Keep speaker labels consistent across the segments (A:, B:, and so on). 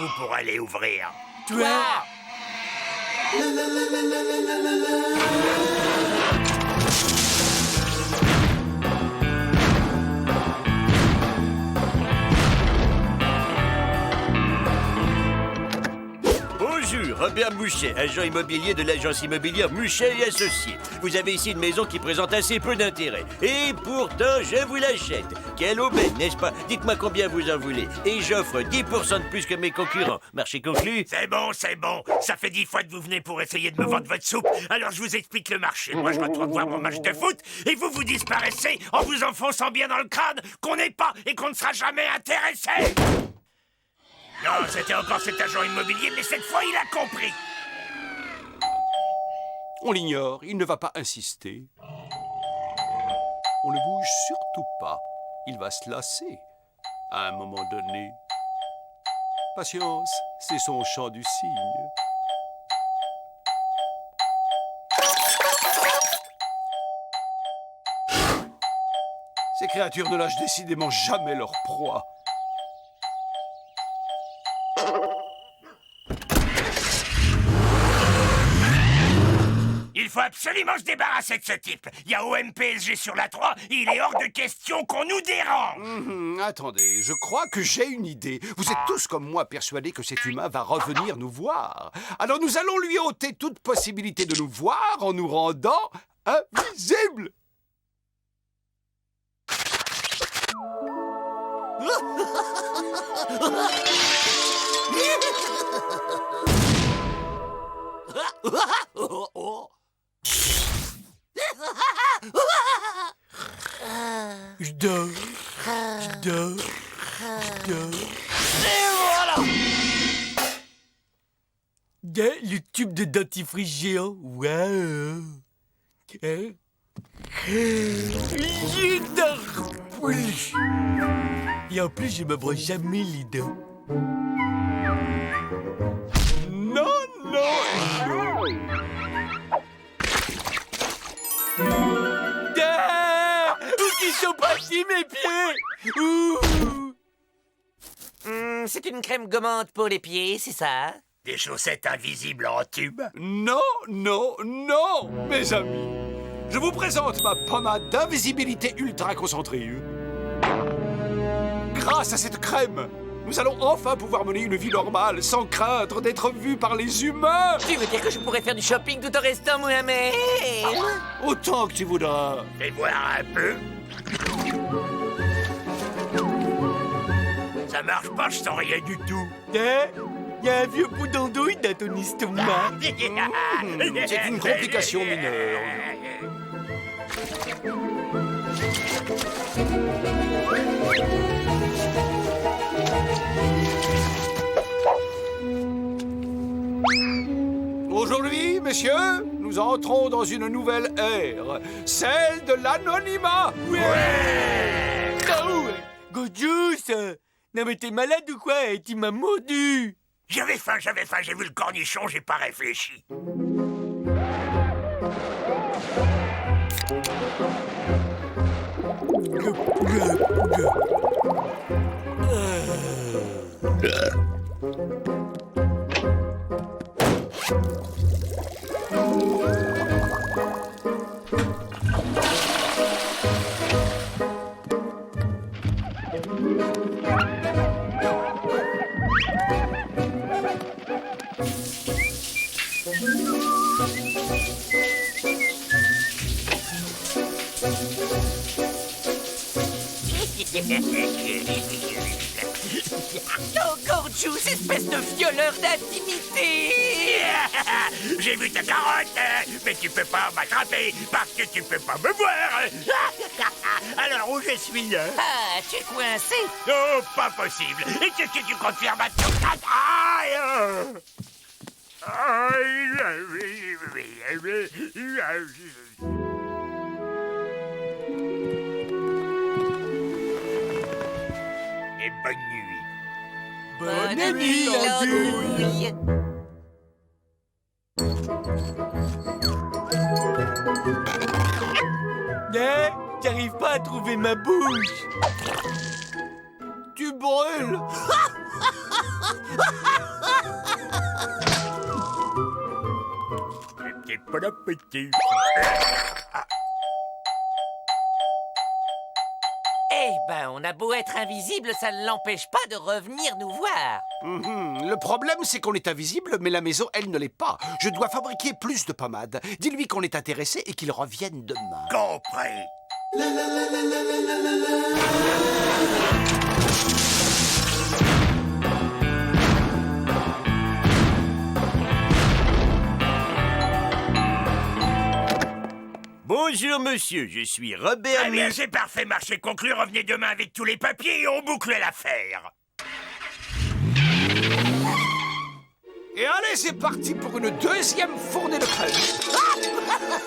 A: êtes-vous pour aller ouvrir?
B: Toi!
C: Bonjour, Robert Mouchet, agent immobilier de l'agence immobilière Mouchet et Associés. Vous avez ici une maison qui présente assez peu d'intérêt. Et pourtant, je vous l'achète. Quelle aubaine, n'est-ce pas? Dites-moi combien vous en voulez. Et j'offre 10% de plus que mes concurrents. Marché conclu?
A: C'est bon, c'est bon. Ça fait 10 fois que vous venez pour essayer de me vendre votre soupe. Alors je vous explique le marché. Moi, je retourne voir mon match de foot et vous disparaissez en vous enfonçant bien dans le crâne qu'on n'est pas et qu'on ne sera jamais intéressé. Non, c'était encore cet agent immobilier, mais cette fois, il a compris.
B: On l'ignore, il ne va pas insister. On ne bouge surtout pas. Il va se lasser à un moment donné. Patience, c'est son chant du cygne. Ces créatures ne lâchent décidément jamais leur proie.
A: Il faut absolument se débarrasser de ce type. Il y a OMPSG sur la 3, il est hors de question qu'on nous dérange.
B: Attendez, je crois que j'ai une idée. Vous êtes tous comme moi persuadés que cet humain va revenir nous voir. Alors nous allons lui ôter toute possibilité de nous voir en nous rendant invisibles. Je dors. Le tube de dentifrice géant. Waouh. Je dors plus. Et en plus, je me brosse jamais les dents. Non. Où qu'ils sont partis mes pieds?
D: C'est une crème gommante pour les pieds, c'est ça?
A: Des chaussettes invisibles en tube?
B: Non, mes amis. Je vous présente ma pommade d'invisibilité ultra concentrée. Grâce à cette crème, nous allons enfin pouvoir mener une vie normale sans craindre d'être vus par les humains.
D: Tu veux dire que je pourrais faire du shopping tout en restant Mohamed?
B: Autant que tu voudras.
A: Fais voir un peu. Ça marche pas, je sens rien du tout.
B: Il y a un vieux bout d'andouille dans ton estomac. C'est une complication mineure. Aujourd'hui, messieurs, nous entrons dans une nouvelle ère, celle de l'anonymat.
A: Ouais.
B: Gojus, non mais t'es malade ou quoi? Tu m'as mordu.
A: J'avais faim, j'ai vu le cornichon, j'ai pas réfléchi.
D: Oh, Gorgeous, espèce de violeur d'intimité!
A: J'ai vu ta carotte, mais tu peux pas m'attraper parce que tu peux pas me voir. Alors où je suis?
D: Ah, tu es coincé?
A: Oh, pas possible. Et qu'est-ce que tu comptes faire maintenant? Et bonne nuit.
D: Bonne nuit, l'andouille!
B: J'arrive pas à trouver ma bouche. Tu brûles.
A: C'était pas la petite.
D: Eh ben, on a beau être invisible, ça ne l'empêche pas de revenir nous voir.
B: Le problème, c'est qu'on est invisible, mais la maison, elle ne l'est pas. Je dois fabriquer plus de pommade. Dis-lui qu'on est intéressé et qu'il revienne demain.
A: Compris.
C: Bonjour, monsieur, je suis Robert
A: Très bien,
C: Muchet.
A: c'est parfait, marché conclu. Revenez demain avec tous les papiers et on boucle l'affaire.
B: Et allez, c'est parti pour une deuxième fournée de crème. Prêt ?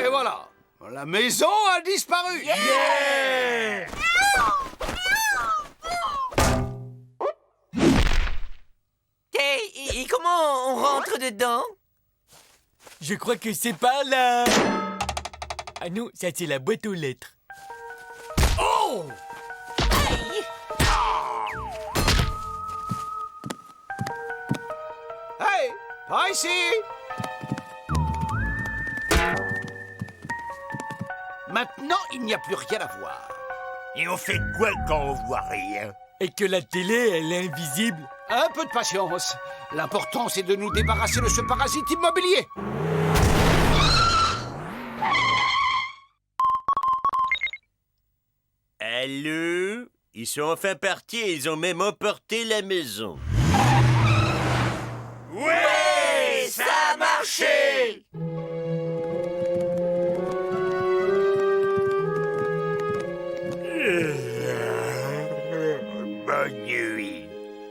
B: Et voilà, la maison a disparu.
D: Et comment on rentre dedans?
E: Je crois que c'est par là. Ah non, ça c'est la boîte aux lettres.
B: Oh! Hey, par ici. Maintenant, il n'y a plus rien à voir.
A: Et on fait quoi quand on voit rien?
E: Et que la télé, elle est invisible.
B: Un peu de patience. L'important, c'est de nous débarrasser de ce parasite immobilier.
C: Allô? Ils sont enfin partis et ils ont même emporté la maison.
A: Ouais, ça a marché! Bonne nuit.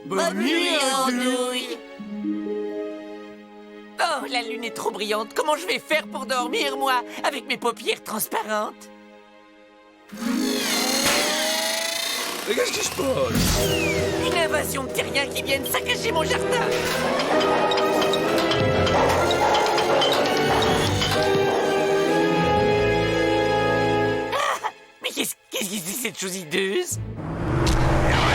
D: Bonne nuit, Andouille. Oh, la lune est trop brillante. Comment je vais faire pour dormir, moi, avec mes paupières transparentes?
B: Mais qu'est-ce qui se passe?
D: Une invasion de terriens qui viennent saccager mon jardin. Ah, mais qu'est-ce que c'est cette chose hideuse?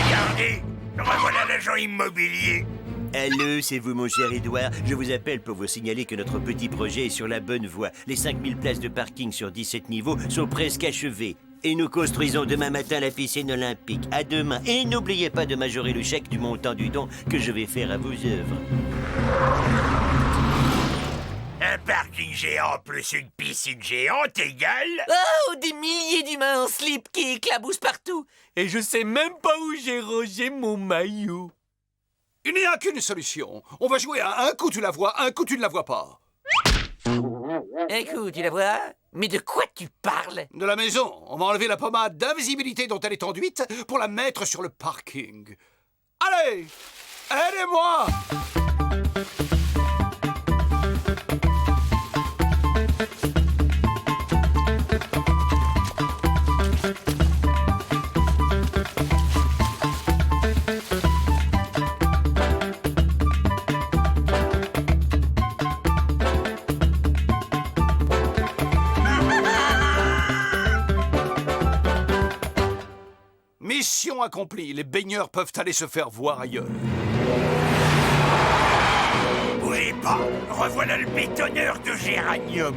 A: Regardez, revoilà l'agent immobilier.
C: Allô, c'est vous, mon cher Édouard. Je vous appelle pour vous signaler que notre petit projet est sur la bonne voie. Les 5000 places de parking sur 17 niveaux sont presque achevées. Et nous construisons demain matin la piscine olympique. À demain. Et n'oubliez pas de majorer le chèque du montant du don que je vais faire à vos œuvres.
A: Un parking géant plus une piscine géante égale...
D: Oh, des milliers d'humains en slip qui éclaboussent partout.
E: Et je sais même pas où j'ai rangé mon maillot.
B: Il n'y a qu'une solution. On va jouer à un coup tu la vois, un coup tu ne la vois pas.
D: Un coup, tu la vois? Mais de quoi tu parles?
B: De la maison, on va enlever la pommade d'invisibilité dont elle est enduite pour la mettre sur le parking. Allez, aidez-moi! Mission accomplie, les baigneurs peuvent aller se faire voir ailleurs.
A: Bougez pas, revoilà le bétonneur de géranium.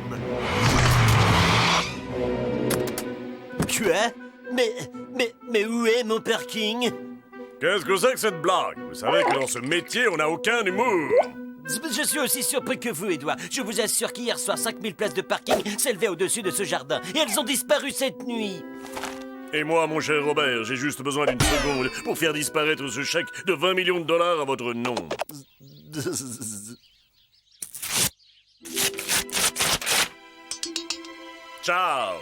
C: Quoi? Mais où est mon parking?
F: Qu'est-ce que c'est que cette blague? Vous savez que dans ce métier, on n'a aucun humour.
C: Je suis aussi surpris que vous, Édouard. Je vous assure qu'hier soir, 5000 places de parking s'élevaient au-dessus de ce jardin. Et elles ont disparu cette nuit.
F: Et moi, mon cher Robert, j'ai juste besoin d'une seconde pour faire disparaître ce chèque de 20 millions de dollars à votre nom. Ciao.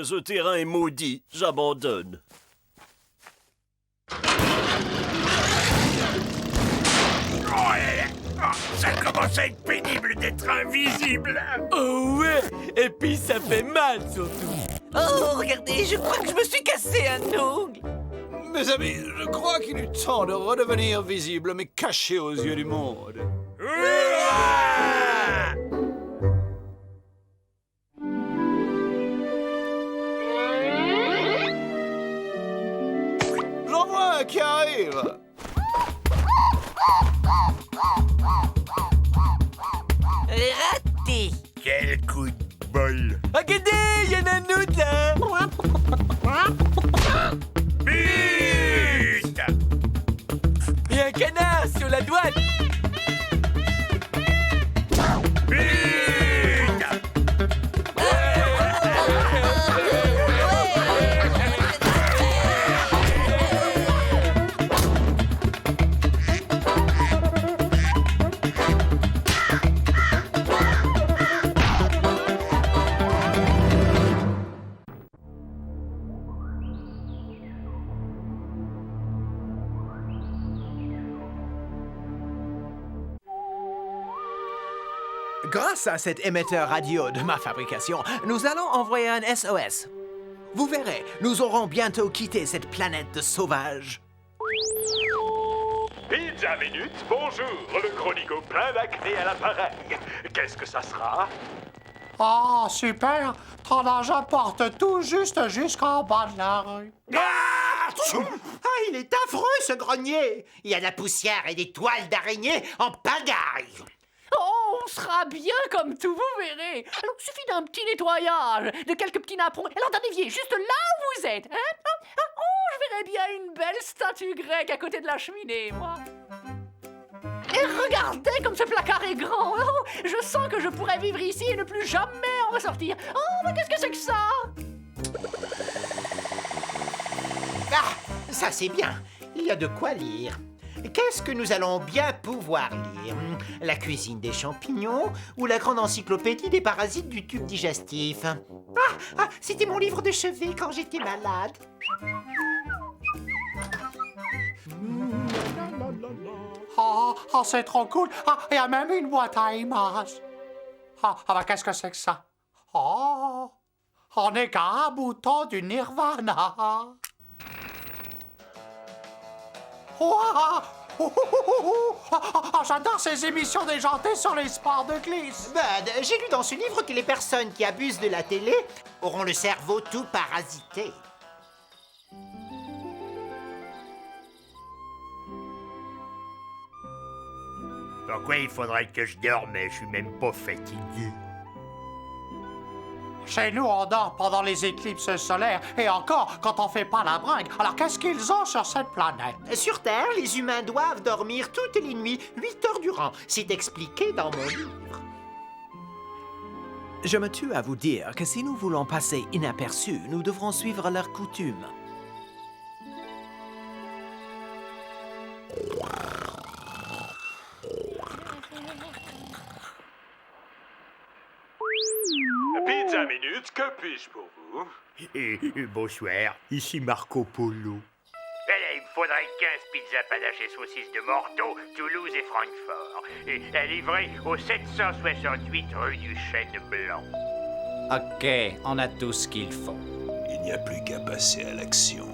C: Ce terrain est maudit. J'abandonne.
A: Ça commence à être pénible d'être invisible.
E: Oh ouais. Et puis ça fait mal surtout.
D: Oh, regardez, je crois que je me suis cassé un ongle.
B: Mes amis, je crois qu'il est temps de redevenir visible, mais caché aux yeux du monde. J'en vois un qui arrive.
D: Raté.
A: Quel coup de bol.
E: Regardez, il y en a un autre là.
A: But!
E: Il y a un canard sur la douane.
G: Grâce à cet émetteur radio de ma fabrication, nous allons envoyer un SOS. Vous verrez, nous aurons bientôt quitté cette planète de sauvages.
H: Pizza Minute, bonjour, le chronico plein d'acné à l'appareil. Qu'est-ce que ça sera?
I: Oh, super! Ton argent porte tout juste jusqu'en bas de la rue.
D: Ah, il est affreux, ce grenier. Il y a de la poussière et des toiles d'araignée en pagaille.
J: Oh, on sera bien comme tout, vous verrez. Alors, il suffit d'un petit nettoyage, de quelques petits napperons, et l'entendez juste là où vous êtes. Hein? Oh, je verrais bien une belle statue grecque à côté de la cheminée, moi. Et regardez comme ce placard est grand. Oh, je sens que je pourrais vivre ici et ne plus jamais en ressortir. Oh, mais qu'est-ce que c'est que ça?
D: Ah, ça c'est bien. Il y a de quoi lire. Qu'est-ce que nous allons bien pouvoir lire? La cuisine des champignons ou la grande encyclopédie des parasites du tube digestif? C'était mon livre de chevet quand j'étais malade.
I: Oh, c'est trop cool. Ah, il y a même une boîte à images. Ben, qu'est-ce que c'est que ça? Oh, on est qu'à un bouton du Nirvana. J'adore ces émissions déjantées sur les sports de glisse.
D: Bud, j'ai lu dans ce livre que les personnes qui abusent de la télé auront le cerveau tout parasité.
A: Pourquoi il faudrait que je dorme? Je suis même pas fatigué.
I: Chez nous, on dort pendant les éclipses solaires et encore quand on fait pas la bringue. Alors, qu'est-ce qu'ils ont sur cette planète?
D: Sur Terre, les humains doivent dormir toutes les nuits, 8 heures durant. C'est expliqué dans mon livre.
G: Je me tue à vous dire que si nous voulons passer inaperçus, nous devrons suivre leurs coutumes.
H: Pizza Minute, que puis-je pour vous?
A: Bonsoir, ici Marco Polo. Il me faudrait 15 pizzas panache et saucisses de Bordeaux, Toulouse et Francfort. Et livrées au 768 rue du Chêne Blanc.
K: Ok, on a tout ce qu'il faut.
B: Il n'y a plus qu'à passer à l'action.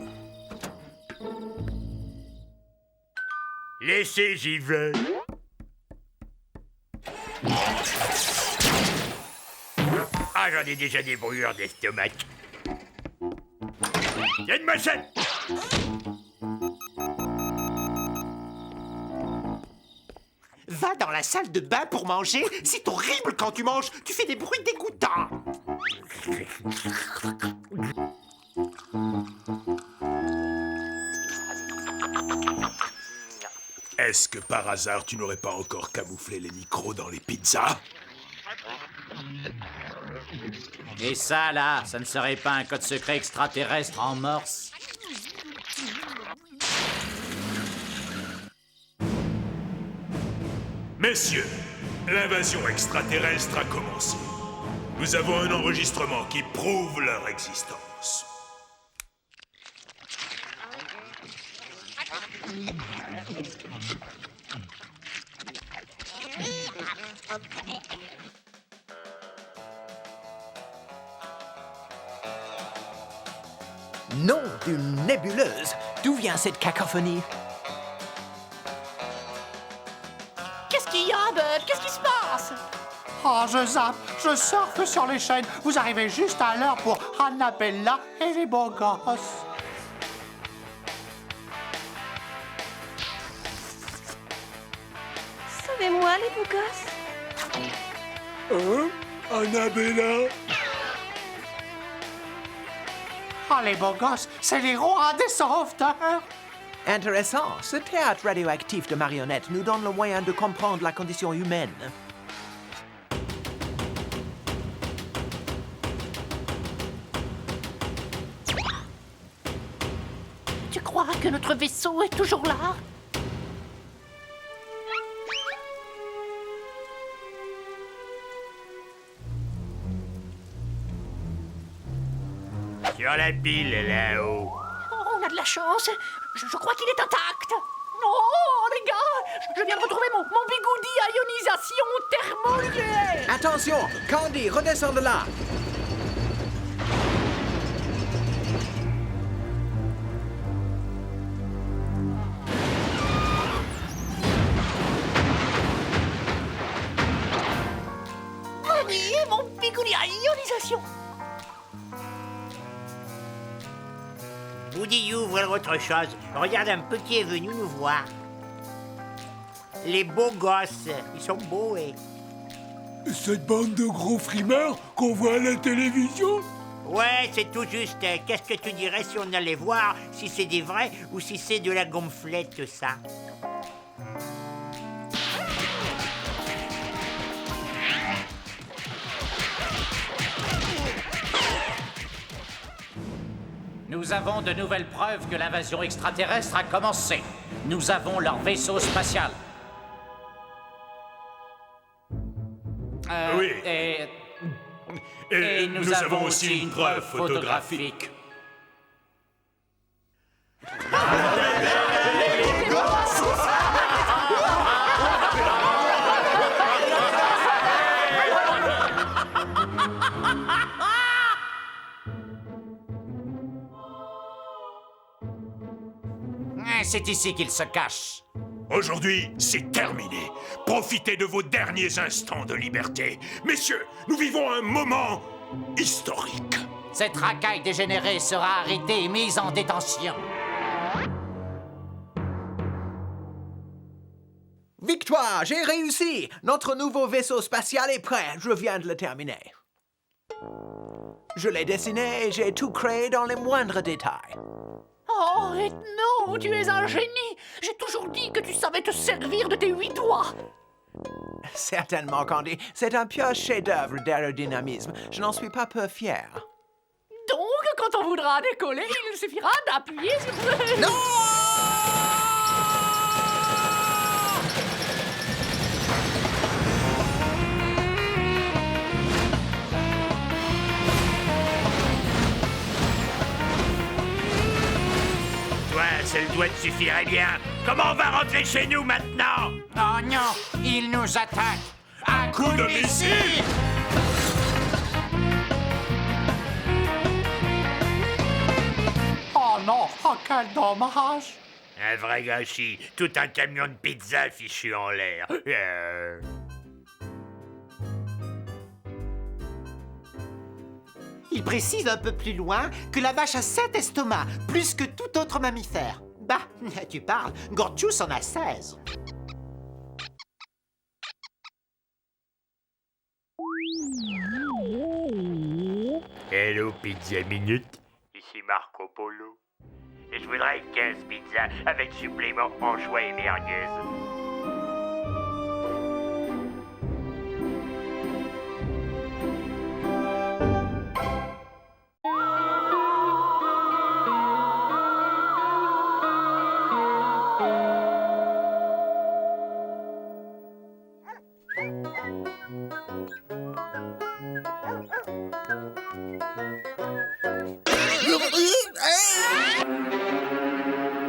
A: Laissez, j'y vais. Ah, j'en ai déjà des brûlures d'estomac. Il y a une machette!
D: Va dans la salle de bain pour manger. C'est horrible quand tu manges. Tu fais des bruits dégoûtants.
B: Est-ce que par hasard tu n'aurais pas encore camouflé les micros dans les pizzas?
K: Et ça, là, ça ne serait pas un code secret extraterrestre en morse?
H: Messieurs, l'invasion extraterrestre a commencé. Nous avons un enregistrement qui prouve leur existence.
G: Nom d'une nébuleuse. D'où vient cette cacophonie?
J: Qu'est-ce qu'il y a, Bud? Qu'est-ce qui se passe?
I: Oh, je zappe, je surfe sur les chaînes. Vous arrivez juste à l'heure pour Annabella et les beaux gosses.
L: Sauvez-moi, les beaux gosses.
F: Annabella?
I: Oh, les beaux gosses, c'est les rois des sauveteurs.
G: Intéressant. Ce théâtre radioactif de marionnettes nous donne le moyen de comprendre la condition humaine.
J: Tu crois que notre vaisseau est toujours là?
A: Sur la pile, là-haut.
J: Oh, on a de la chance. Je crois qu'il est intact. Oh, les gars, je viens de retrouver mon bigoudi à ionisation thermonucléaire.
G: Attention! Candy, redescends de là!
J: Oh oui, mon bigoudi à ionisation.
D: Woody ouvre autre chose. Regarde un peu qui est venu nous voir. Les beaux gosses. Ils sont beaux, et...
F: Cette bande de gros frimeurs qu'on voit à la télévision?
D: Ouais, c'est tout juste. Qu'est-ce que tu dirais si on allait voir si c'est des vrais ou si c'est de la gonflette, ça?
K: Nous avons de nouvelles preuves que l'invasion extraterrestre a commencé. Nous avons leur vaisseau spatial.
H: Oui.
K: Et nous avons aussi une preuve photographique. C'est ici qu'il se cache.
H: Aujourd'hui, c'est terminé. Profitez de vos derniers instants de liberté. Messieurs, nous vivons un moment historique.
K: Cette racaille dégénérée sera arrêtée et mise en détention.
G: Victoire! J'ai réussi! Notre nouveau vaisseau spatial est prêt. Je viens de le terminer. Je l'ai dessiné et j'ai tout créé dans les moindres détails.
J: Oh, Ethno, tu es un génie. J'ai toujours dit que tu savais te servir de tes 8 doigts.
G: Certainement, Candy. C'est un pur chef-d'œuvre d'aérodynamisme. Je n'en suis pas peu fier.
J: Donc, quand on voudra décoller, il suffira d'appuyer sur...
G: Non!
A: Toi, seul doigt te suffirait bien. Comment on va rentrer chez nous maintenant?
K: Oh non, il nous attaque. Un coup de missile!
I: Oh non, oh quel dommage.
A: Un vrai gâchis. Tout un camion de pizza fichu en l'air.
D: Il précise un peu plus loin que la vache a 7 estomacs, plus que tout autre mammifère. Bah, tu parles, Gorgeous en a 16.
A: Hello, Pizza Minute. Ici Marco Polo. Et je voudrais 15 pizzas avec supplément anchois et merguez.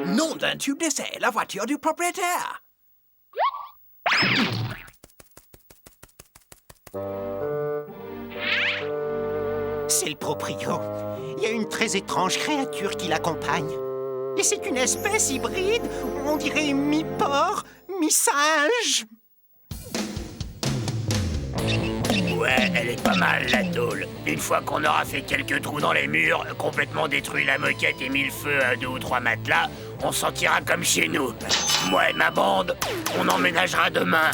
G: Nom d'un tube d'essai, la voiture du propriétaire.
D: C'est le proprio. Il y a une très étrange créature qui l'accompagne. Et c'est une espèce hybride, on dirait mi-porc, mi-singe.
A: Ouais, elle est pas mal, la tôle. Une fois qu'on aura fait quelques trous dans les murs, complètement détruit la moquette et mis le feu à 2 ou 3 matelas, on s'en tirera comme chez nous. Moi et ma bande, on emménagera demain.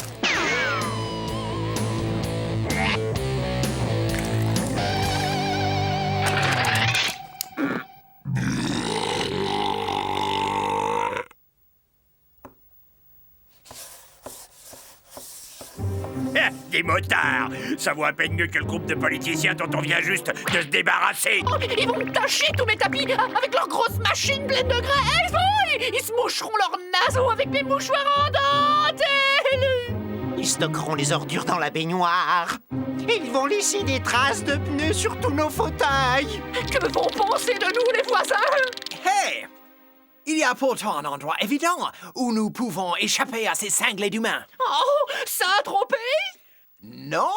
A: Des motards! Ça vaut à peine mieux que le groupe de politiciens dont on vient juste de se débarrasser!
J: Oh, ils vont tâcher tous mes tapis avec leurs grosses machines pleines de graisse. Oh, ils se moucheront leurs naseaux avec mes mouchoirs en dentelle.
D: Ils stockeront les ordures dans la baignoire. Et ils vont laisser des traces de pneus sur tous nos fauteuils.
J: Que vont penser de nous, les voisins?
G: Hey! Il y a pourtant un endroit évident où nous pouvons échapper à ces cinglés d'humains.
J: Oh, Saint-Tropez?
G: Non,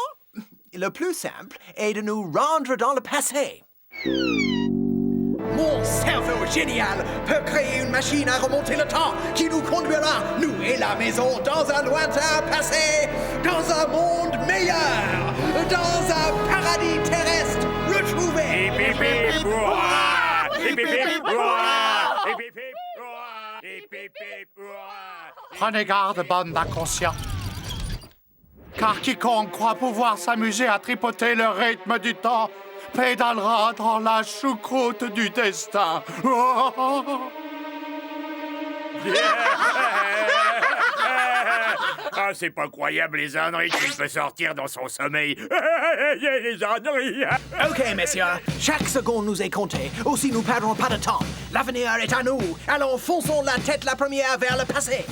G: le plus simple est de nous rendre dans le passé. Mon cerveau génial peut créer une machine à remonter le temps qui nous conduira, nous et la maison, dans un lointain passé, dans un monde meilleur, dans un paradis terrestre retrouvé.
I: Prenez garde, bande d'inconscients. Car quiconque croit pouvoir s'amuser à tripoter le rythme du temps pédalera dans la choucroute du destin.
A: Ah, c'est pas croyable les âneries qu'il peut sortir dans son sommeil. Les âneries.
G: Ok, messieurs, chaque seconde nous est comptée. Aussi, nous perdrons pas de temps. L'avenir est à nous. Alors, fonçons la tête la première vers le passé.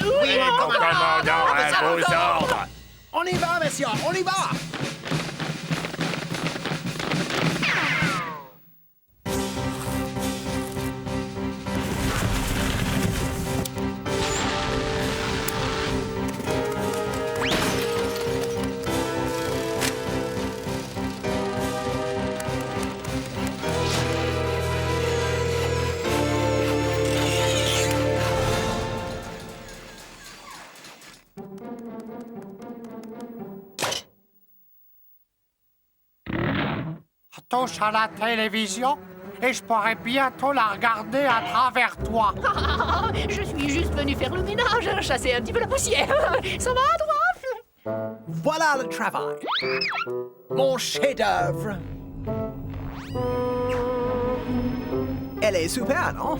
A: Oui, mon commandant, à vos ordres.
G: On y va, messieurs, on y va.
I: Touche à la télévision et je pourrais bientôt la regarder à travers toi.
J: Je suis juste venu faire le ménage, chasser un petit peu la poussière. Ça va, toi?
G: Voilà le travail. Mon chef-d'œuvre. Elle est super, non?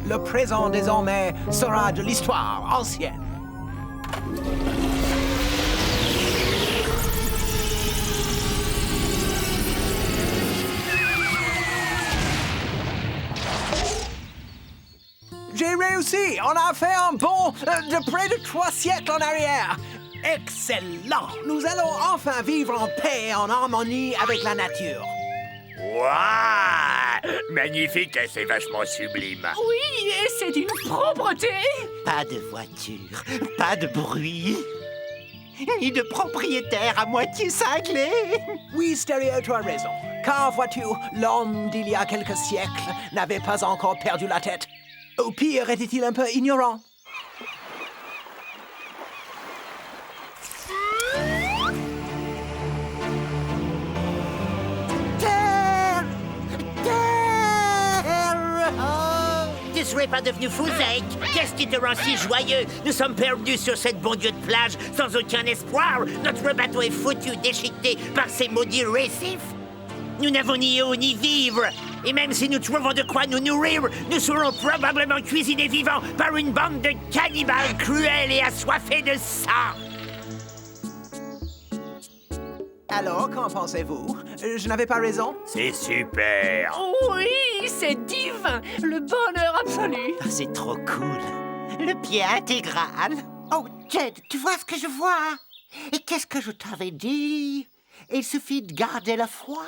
G: Le présent, désormais, sera de l'histoire ancienne. J'ai réussi! On a fait un bond de près de 3 siècles en arrière! Excellent! Nous allons enfin vivre en paix et en harmonie avec la nature.
A: Waouh! Magnifique, c'est vachement sublime.
J: Oui, et c'est d'une propreté.
D: Pas de voiture, pas de bruit, ni de propriétaire à moitié cinglé.
G: Oui, Stéréo, tu as raison. Car, vois-tu, l'homme d'il y a quelques siècles n'avait pas encore perdu la tête. Au pire, était-il un peu ignorant.
D: Terre! Terre! Oh! Tu serais pas devenu fou, Zeke? Qu'est-ce qui te rend si joyeux? Nous sommes perdus sur cette bon Dieu de plage, sans aucun espoir. Notre bateau est foutu, déchiqueté par ces maudits récifs. Nous n'avons ni eau ni vivre. Et même si nous trouvons de quoi nous nourrir, nous serons probablement cuisinés vivants par une bande de cannibales cruels et assoiffés de sang.
G: Alors, qu'en pensez-vous? Je n'avais pas raison?
A: C'est super.
J: Oui, c'est divin. Le bonheur absolu.
D: Ah, c'est trop cool. Le pied intégral. Oh, Jed, tu vois ce que je vois? Et qu'est-ce que je t'avais dit? Il suffit de garder la foi.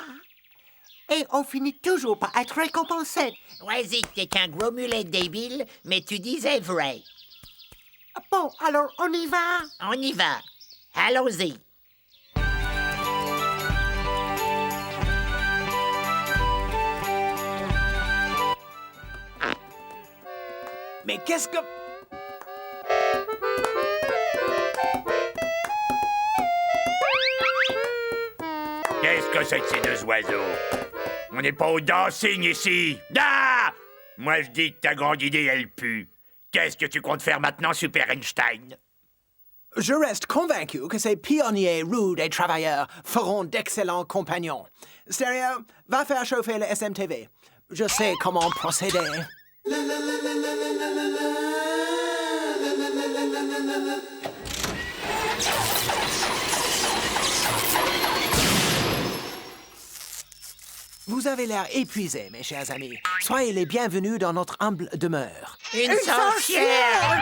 L: Et on finit toujours par être récompensé.
M: Ouais, Zik, t'es qu'un gros mulet débile, mais tu disais vrai.
L: Bon, alors on y va?
M: On y va. Allons-y.
E: Mais qu'est-ce que...
A: Qu'est-ce que c'est que ces deux oiseaux? On n'est pas au dancing ici. Ah! Moi, je dis que ta grande idée, elle pue. Qu'est-ce que tu comptes faire maintenant, Super Einstein?
G: Je reste convaincu que ces pionniers rudes et travailleurs feront d'excellents compagnons. Stereo, va faire chauffer le SMTV. Je sais comment procéder. Vous avez l'air épuisés, mes chers amis. Soyez les bienvenus dans notre humble demeure.
M: Une sorcière!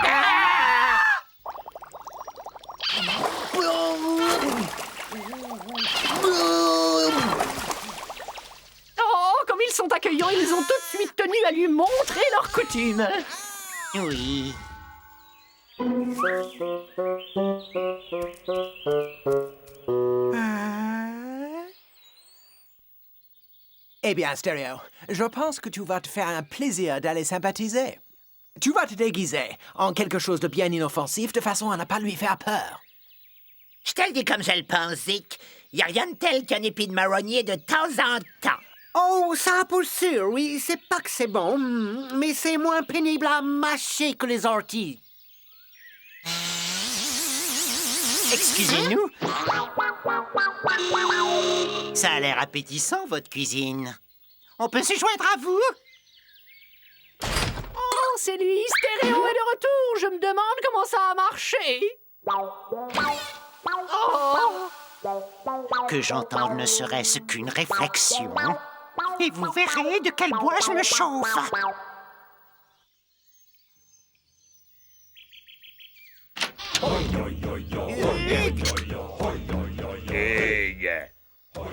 J: Oh, comme ils sont accueillants, ils ont tout de suite tenu à lui montrer leurs coutumes.
M: Oui.
G: Eh bien, Stereo, je pense que tu vas te faire un plaisir d'aller sympathiser. Tu vas te déguiser en quelque chose de bien inoffensif de façon à ne pas lui faire peur.
M: Je te le dis comme je le pense, Zik. Y a rien de tel qu'un épi de marronnier de temps en temps.
L: Oh, ça pour sûr, oui, c'est pas que c'est bon, mais c'est moins pénible à mâcher que les orties.
D: Excusez-nous. Ça a l'air appétissant, votre cuisine. On peut se joindre à vous?
J: Oh, c'est lui, Stéréo est de retour. Je me demande comment ça a marché. Oh.
D: Que j'entende ne serait-ce qu'une réflexion. Et vous verrez de quel bois je me chauffe.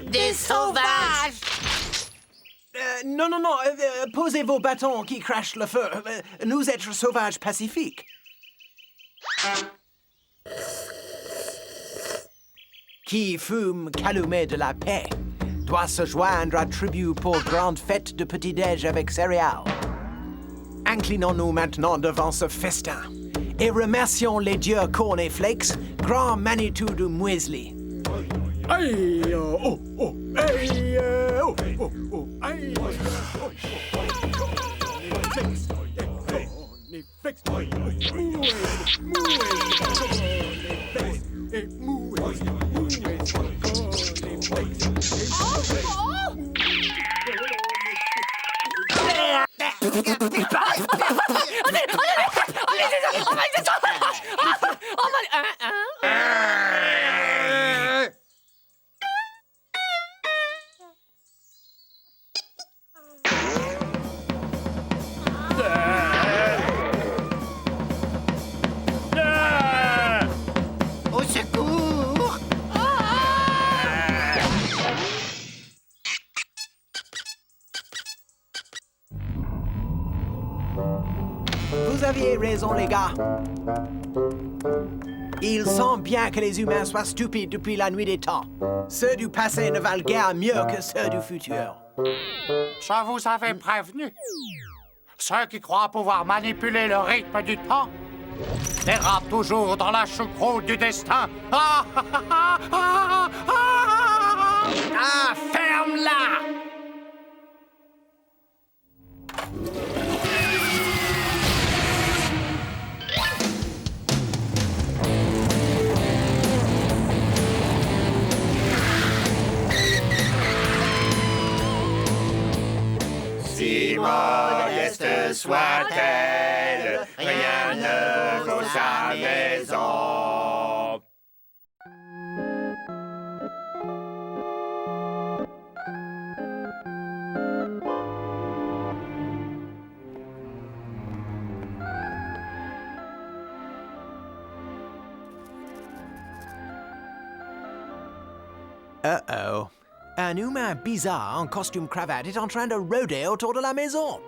M: Des sauvages!
G: Non, posez vos bâtons qui crachent le feu. Nous êtres sauvages pacifiques. Qui fume calumet de la paix doit se joindre à tribu pour grande fête de petit-déj avec céréales. Inclinons-nous maintenant devant ce festin et remercions les dieux Cornflakes, grand Manitou du muesli.
E: Aïe, oh, oh, aïe, oh, oh, oh, aïe,
D: Au secours!
G: Vous aviez raison, les gars. Il semble bien que les humains soient stupides depuis la nuit des temps. Ceux du passé ne valent guère mieux que ceux du futur.
I: Je vous avais prévenu. Ceux qui croient pouvoir manipuler le rythme du temps dérapent toujours dans la choucroute du destin. Ah,
G: ferme-la!
A: Si modeste soit-elle, rien ne vaut sa maison.
G: Uh-oh.
N: Un humain bizarre en costume cravate est en train de rôder autour de la maison.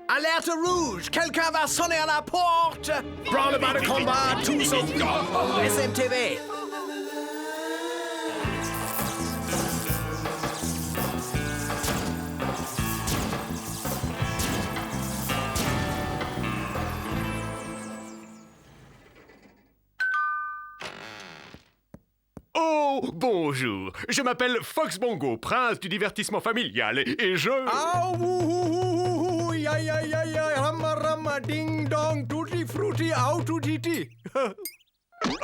G: Alerte rouge! Quelqu'un va sonner à la porte! Branle-bas de combat, tous au
N: SMTV.
O: Oh, bonjour. Je m'appelle Fox Bongo, prince du divertissement familial, et je...
G: Ah, ouh, aïe, aïe, aïe, aïe, rama, rama, ding, dong, tutti, frutti, au, tutti, ti.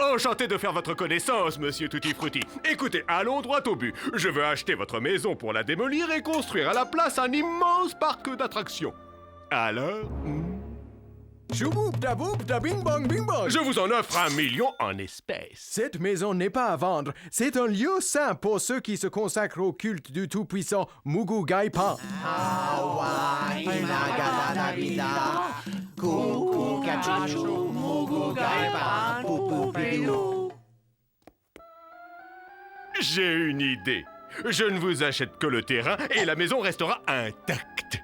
O: Enchanté de faire votre connaissance, monsieur Tutti Frutti. Écoutez, allons droit au but. Je veux acheter votre maison pour la démolir et construire à la place un immense parc d'attractions. Alors...
G: Chouboub, daboub, da bing bong, bing bong.
O: Je vous en offre 1 million en espèces.
G: Cette maison n'est pas à vendre. C'est un lieu saint pour ceux qui se consacrent au culte du tout-puissant Mugu Gaipan.
O: J'ai une idée. Je ne vous achète que le terrain et la maison restera intacte.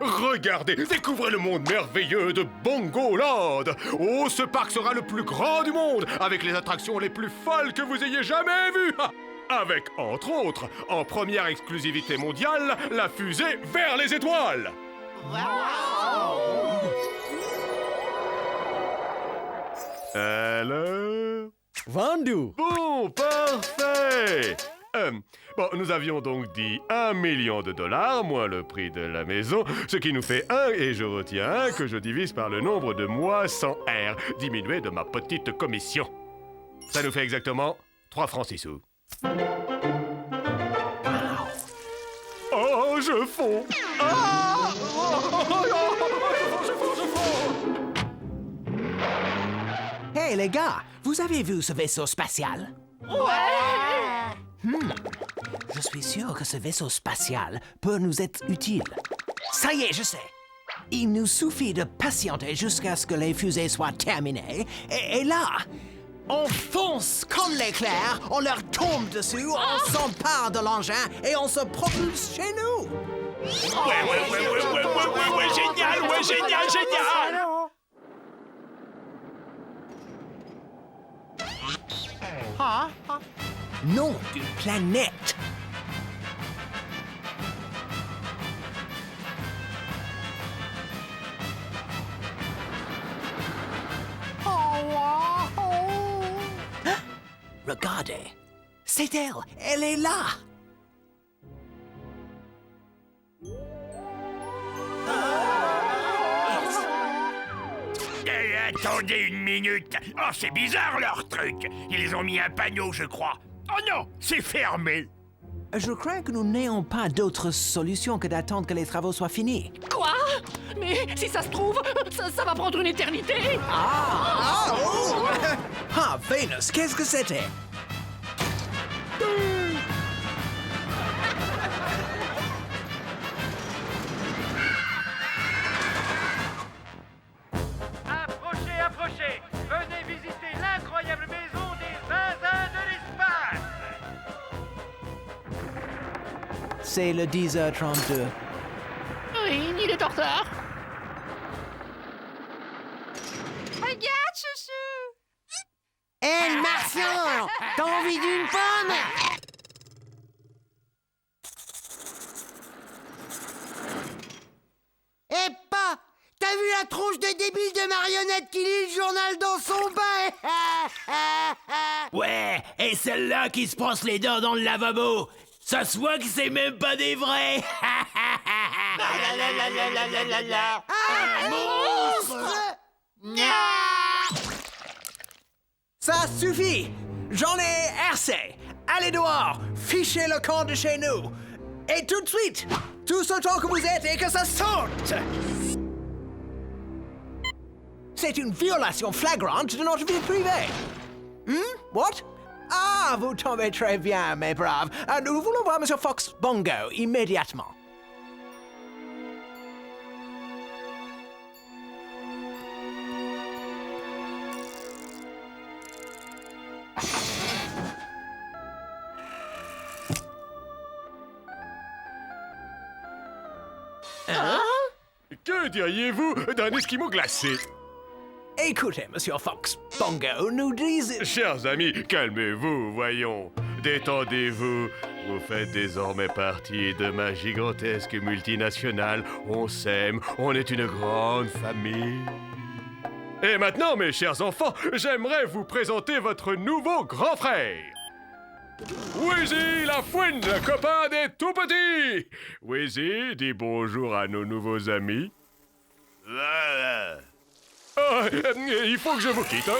O: Regardez, découvrez le monde merveilleux de Bongoland. Oh, ce parc sera le plus grand du monde, avec les attractions les plus folles que vous ayez jamais vues. Avec, entre autres, en première exclusivité mondiale, la fusée vers les étoiles. Alors...
G: Vendu.
O: Bon, parfait. Bon, nous avions donc dit 1 million de dollars, moins le prix de la maison, ce qui nous fait 1, et je retiens 1 que je divise par le nombre de mois sans R, diminué de ma petite commission. Ça nous fait exactement 3 francs 6 sous. Oh, je fonds. Ah, je fonds.
N: Hey les gars, vous avez vu ce vaisseau spatial? Je suis sûr que ce vaisseau spatial peut nous être utile. Ça y est, je sais. Il nous suffit de patienter jusqu'à ce que les fusées soient terminées. Et là, on fonce comme l'éclair, on leur tombe dessus, on s'empare de l'engin et on se propulse chez nous.
A: Ouais, génial.
N: Non, d'une planète. Regardez, c'est elle est là.
A: Attendez une minute. Oh, c'est bizarre leur truc. Ils ont mis un panneau, je crois. Oh non, c'est fermé.
N: Je crains que nous n'ayons pas d'autre solution que d'attendre que les travaux soient finis.
J: Quoi? Mais si ça se trouve, ça va prendre une éternité.
N: Ah, Vénus, qu'est-ce que c'était?
P: Approchez. Venez visiter l'incroyable maison des zinzins de l'espace.
N: C'est le 10h32.
J: Oui, il est en retard.
L: Regarde, chouchou! Hé, le martien! T'as envie d'une pomme? Eh pas! T'as vu la tronche de débile de marionnette qui lit le journal dans son bain?
E: Ouais, et celle-là qui se brosse les dents dans le lavabo. Ça se voit que c'est même pas des vrais.
L: Monstre!
N: Ça suffit! J'en ai assez! Allez dehors! Fichez le camp de chez nous! Et tout de suite! Tous autant que vous êtes et que ça saute! C'est une violation flagrante de notre vie privée! What? Ah, vous tombez très bien, mes braves! Nous voulons voir M. Fox Bongo immédiatement.
O: diriez-vous d'un esquimau glacé?
N: Écoutez, Monsieur Fox, Bongo nous disent...
O: Chers amis, calmez-vous, voyons. Détendez-vous. Vous faites désormais partie de ma gigantesque multinationale. On s'aime, on est une grande famille. Et maintenant, mes chers enfants, j'aimerais vous présenter votre nouveau grand frère. Wheezy la fouine, le copain des tout-petits. Wheezy, dis bonjour à nos nouveaux amis. Il faut que je vous quitte.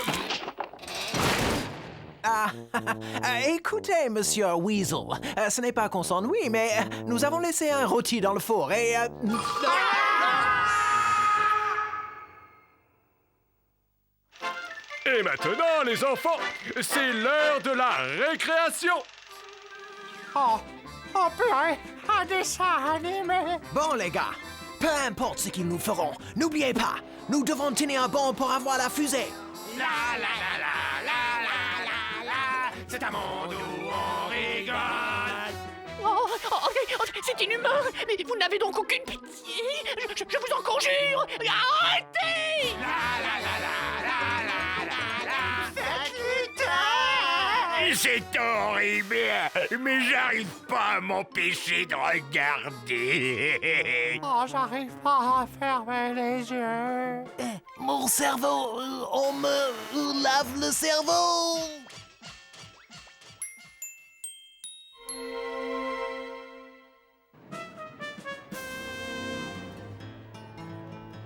N: Écoutez, Monsieur Weasel, ce n'est pas qu'on s'ennuie, mais nous avons laissé un rôti dans le four et...
O: Et maintenant, les enfants, c'est l'heure de la récréation.
I: Oh, purée, un dessin animé.
N: Bon, les gars, peu importe ce qu'ils nous feront, n'oubliez pas, nous devons tenir bon pour avoir la fusée.
A: La la la la la la la la, c'est un monde où on rigole.
J: C'est inhumain. Mais vous n'avez donc aucune pitié. Je vous en conjure. Arrêtez.
A: La la la la la la la la. C'est horrible, mais j'arrive pas à m'empêcher de regarder.
I: Oh, j'arrive pas à fermer les yeux.
N: Mon cerveau, on me lave le cerveau.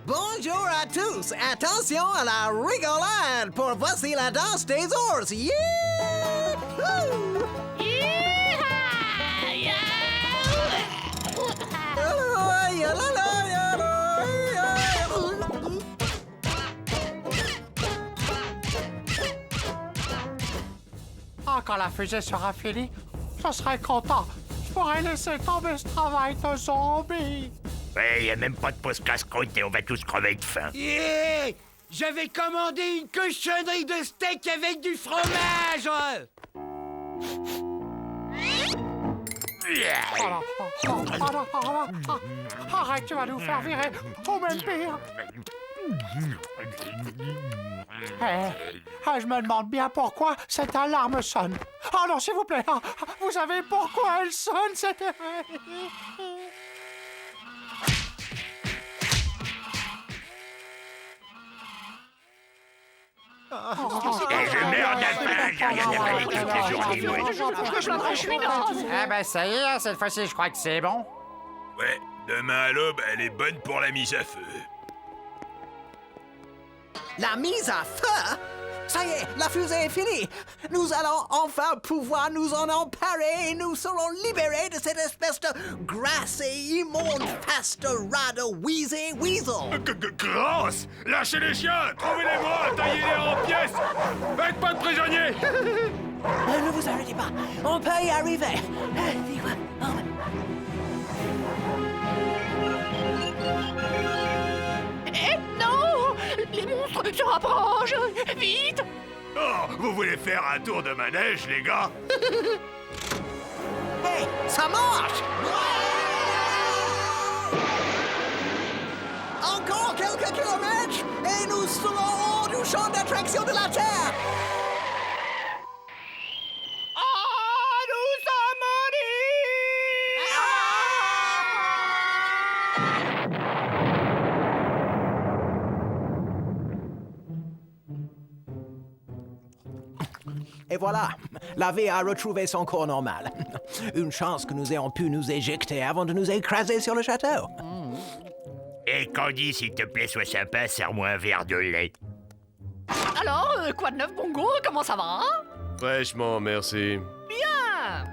N: Bonjour à tous! Attention à la rigolade pour voici la danse des ours! Yee-hoo!
I: Ah, quand la fusée sera finie, je serai content. Je pourrai laisser tomber ce travail de zombie.
A: Ouais, y a même pas de pause casse-croûte et on va tous crever de faim.
E: Yeah! J'avais commandé une cochonnerie de steak avec du fromage!
I: Arrête, tu vas nous faire virer au même pire. Je me demande bien pourquoi cette alarme sonne. Oh non, s'il vous plaît, vous savez pourquoi elle sonne, cette...
A: Je meurs de faim, j'ai rien fait toute la journée.
G: Eh ben ça y est, cette fois-ci, je crois que c'est bon.
H: Ouais, demain à l'aube, elle est bonne pour la mise à feu.
N: La mise à feu? Ça y est, la fusée est finie. Nous allons enfin pouvoir nous en emparer et nous serons libérés de cette espèce de grasse et immonde face de rat de Wheezy Weasel.
O: Grosse! Lâchez les chiens! Trouvez-les-moi! Taillez-les en pièces! Faites pas de prisonniers!
N: Ne vous arrêtez pas, on peut y arriver.
J: Non! Les monstres se rapprochent! Vite!
H: Oh, vous voulez faire un tour de manège, les gars?
N: Hey, ça marche! Encore quelques kilomètres et nous serons hors du champ d'attraction de la Terre! Et voilà, la vie a retrouvé son cours normal. Une chance que nous ayons pu nous éjecter avant de nous écraser sur le château.
A: Et Candy, s'il te plaît, sois sympa, serre-moi un verre de lait.
J: Alors, quoi de neuf, Bongo? Comment ça va?
O: Fraîchement, merci.
J: Bien!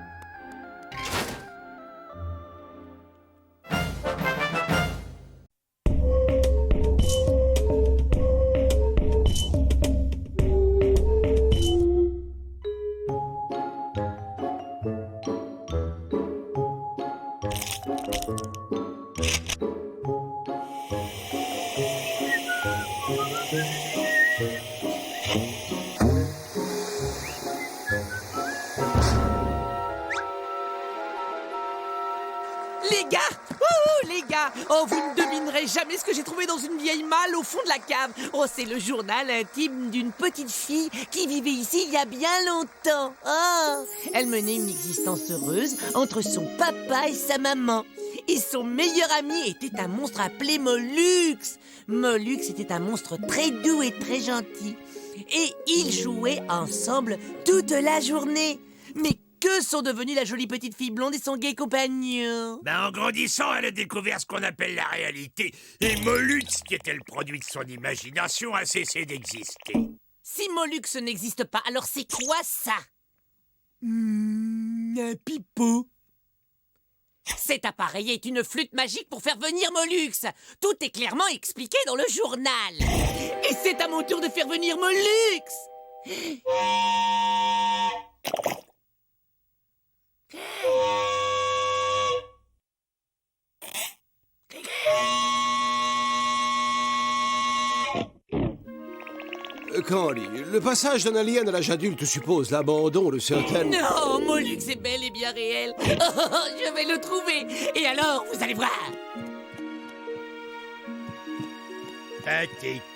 E: Les gars! Les gars! Oh, vous ne devinerez
Q: jamais ce que j'ai trouvé dans une vieille malle au fond de la cave. Oh, c'est le journal intime d'une petite fille qui vivait ici il y a bien longtemps. Oh, elle menait une existence heureuse entre son papa et sa maman. Et son meilleur ami était un monstre appelé Mollux. Mollux était un monstre très doux et très gentil. Et ils jouaient ensemble toute la journée. Mais que sont devenues la jolie petite fille blonde et son gai compagnon?
A: Ben, en grandissant, elle a découvert ce qu'on appelle la réalité. Et Mollux, qui était le produit de son imagination, a cessé d'exister.
Q: Si Mollux n'existe pas, alors c'est quoi ça? Un pipeau. Cet appareil est une flûte magique pour faire venir Mollux. Tout est clairement expliqué dans le journal. Et c'est à mon tour de faire venir Mollux.
B: Candy, le passage d'un alien à l'âge adulte suppose l'abandon de certaines...
Q: Non, Mollux est bel et bien réel. Oh, je vais le trouver. Et alors, vous allez voir.
A: Pathétique.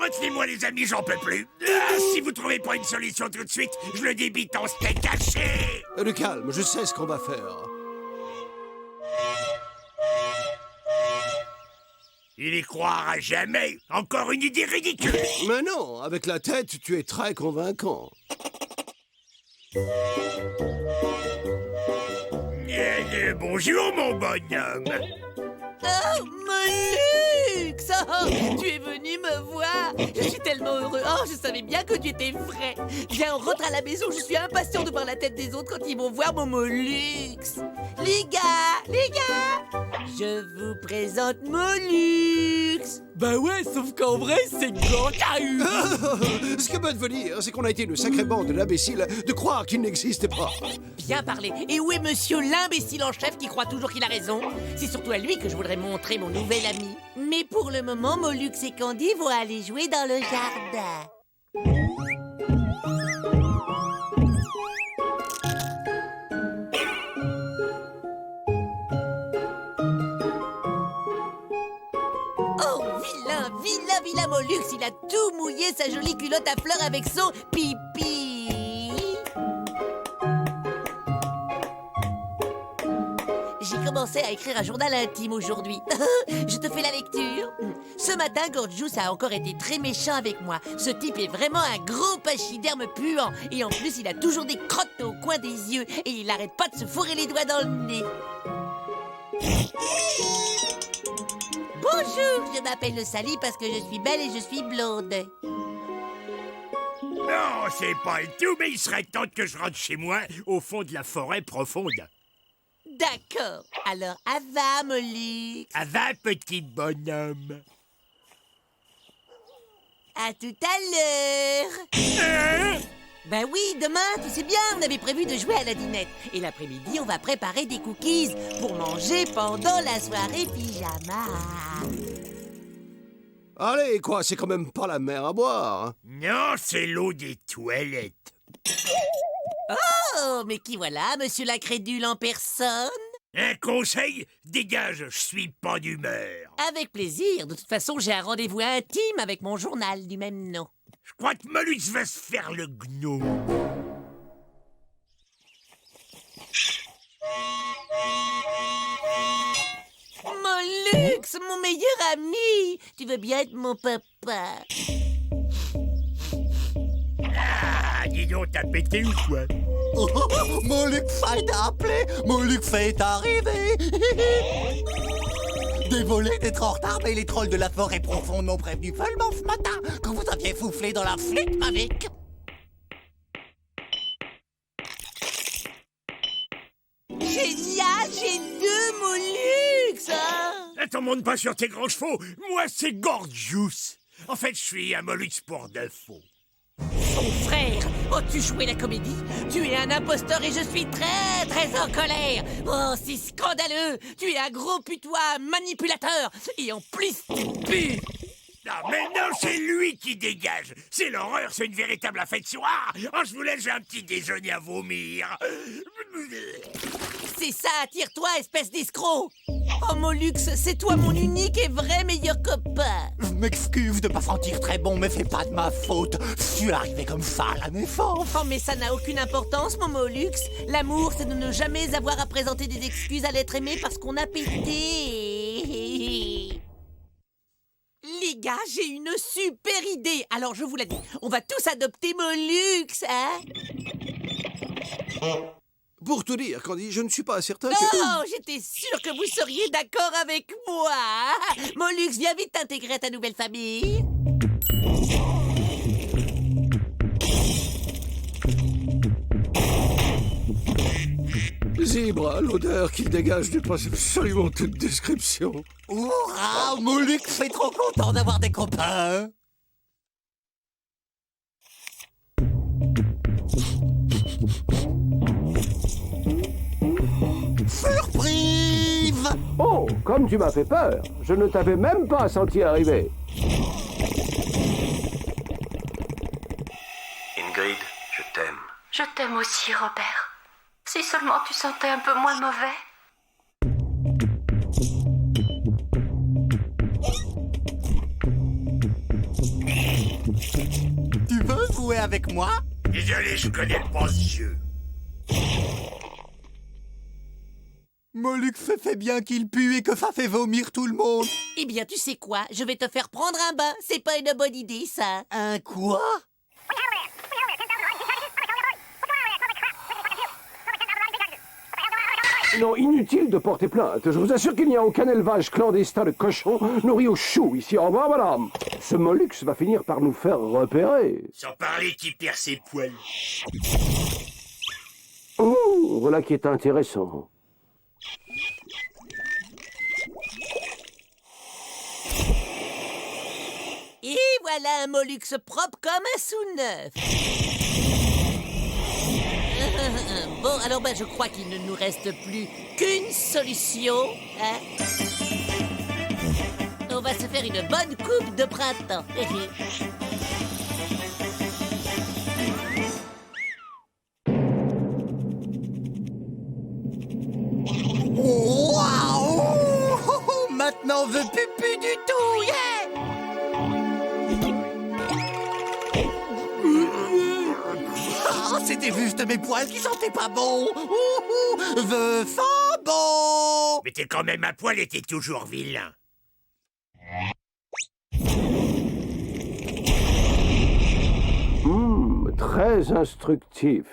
A: Retenez-moi les amis, j'en peux plus. Si vous trouvez pas une solution tout de suite, je le débite en steak haché.
B: Le calme, je sais ce qu'on va faire.
A: Il y croira jamais. Encore une idée ridicule.
B: Mais non, avec la tête, tu es très convaincant.
A: Bonjour, mon bonhomme.
Q: Oh, Mollux! Oh, tu es venu me voir. Je suis tellement heureux. Oh, je savais bien que tu étais vrai. Viens, on rentre à la maison. Je suis impatient de voir la tête des autres quand ils vont voir mon Mollux. Les gars, je vous présente Mollux. Bah ouais, sauf qu'en vrai, c'est Gantahu.
B: Ce que peut devenir, c'est qu'on a été une sacrée bande d'imbéciles de croire qu'il n'existe pas.
Q: Bien parlé. Et où est monsieur l'imbécile en chef qui croit toujours qu'il a raison? C'est surtout à lui que je voudrais montrer mon nouvel ami. Mais pour le moment, Mollux et Candy vont aller jouer dans le jardin. Oh, vilain Mollux, il a tout mouillé sa jolie culotte à fleurs avec son pipi. J'ai commencé à écrire un journal intime aujourd'hui. Je te fais la lecture. Ce matin, Gorgeous a encore été très méchant avec moi. Ce type est vraiment un gros pachyderme puant. Et en plus, il a toujours des crottes au coin des yeux. Et il n'arrête pas de se fourrer les doigts dans le nez. Bonjour, je m'appelle Sally parce que je suis belle et je suis blonde.
A: Non, c'est pas le tout, mais il serait temps que je rentre chez moi, au fond de la forêt profonde.
Q: D'accord. Alors, à va, Mollux.
A: À va, petit bonhomme.
Q: À tout à l'heure. Ben oui, demain, tu sais bien, on avait prévu de jouer à la dinette. Et l'après-midi, on va préparer des cookies pour manger pendant la soirée pyjama.
B: Allez, quoi, c'est quand même pas la mer à boire. Hein.
A: Non, c'est l'eau des toilettes.
Q: Oh, mais qui voilà, monsieur l'incrédule en personne?
A: Un conseil? Dégage, je suis pas d'humeur.
Q: Avec plaisir. De toute façon, j'ai un rendez-vous intime avec mon journal du même nom.
A: Je crois que Mollux va se faire le gnome.
Q: Mollux, mon meilleur ami. Tu veux bien être mon papa?
A: Ah, Dis donc, t'as pété ou quoi?
R: Moluque est appelé, Moluque est arrivé. Désolé d'être en retard, mais les trolls de la forêt profonde m'ont prévenu seulement ce matin que vous aviez soufflé dans la flûte magique.
Q: Génial, j'ai 2 Molux, hein.
A: Attends, monte pas sur tes grands chevaux. Moi, c'est Gorgius. En fait, je suis un Molux pour de faux.
Q: Son frère, as-tu joué la comédie? Tu es un imposteur et je suis très très en colère. Oh, c'est scandaleux. Tu es un gros putois manipulateur et en plus tu pues.
A: Non, mais non, c'est lui qui dégage. C'est l'horreur, c'est une véritable affection. Ah, je vous laisse, j'ai un petit déjeuner à vomir.
Q: C'est ça, tire-toi, espèce d'escroc. Oh, Molux, c'est toi mon unique et vrai meilleur copain.
R: Je m'excuse de pas sentir très bon, mais c'est pas de ma faute. Je suis arrivé comme ça à la naissance.
Q: Oh, mais ça n'a aucune importance, mon Molux. L'amour, c'est de ne jamais avoir à présenter des excuses à l'être aimé parce qu'on a pété. Les gars, j'ai une super idée. Alors, je vous la dis, on va tous adopter Molux, hein?
B: Pour tout dire, Candy, je ne suis pas certain que...
Q: Oh, j'étais sûre que vous seriez d'accord avec moi. Molux, viens vite t'intégrer à ta nouvelle famille.
B: Zebra, l'odeur qu'il dégage dépasse absolument toute description.
R: Hurrah, Molux est trop content d'avoir des copains. Surprise!
S: Oh, comme tu m'as fait peur. Je ne t'avais même pas senti arriver.
T: Ingrid, je t'aime.
U: Je t'aime aussi, Robert. Si seulement tu sentais un peu moins mauvais.
R: Tu veux jouer avec moi?
A: Désolé, je connais pas ce jeu.
R: Molux fait bien qu'il pue et que ça fait vomir tout le monde.
Q: Eh bien, tu sais quoi? Je vais te faire prendre un bain. C'est pas une bonne idée, ça.
R: Un quoi?
S: Non, inutile de porter plainte. Je vous assure qu'il n'y a aucun élevage clandestin de cochons nourris au chou ici. Au revoir, madame. Ce Molux va finir par nous faire repérer.
A: Sans parler qui perd ses poils.
S: Oh, voilà qui est intéressant.
Q: Et voilà un Molux propre comme un sous-neuf. Bon, alors je crois qu'il ne nous reste plus qu'une solution. Hein? On va se faire une bonne coupe de printemps.
R: Waouh! Maintenant, je pue plus du tout, yeah! Oh, c'était juste mes poils qui sentaient pas bon. Je sens bon.
A: Mais t'es quand même à poil et t'es toujours vilain.
S: Très instructif.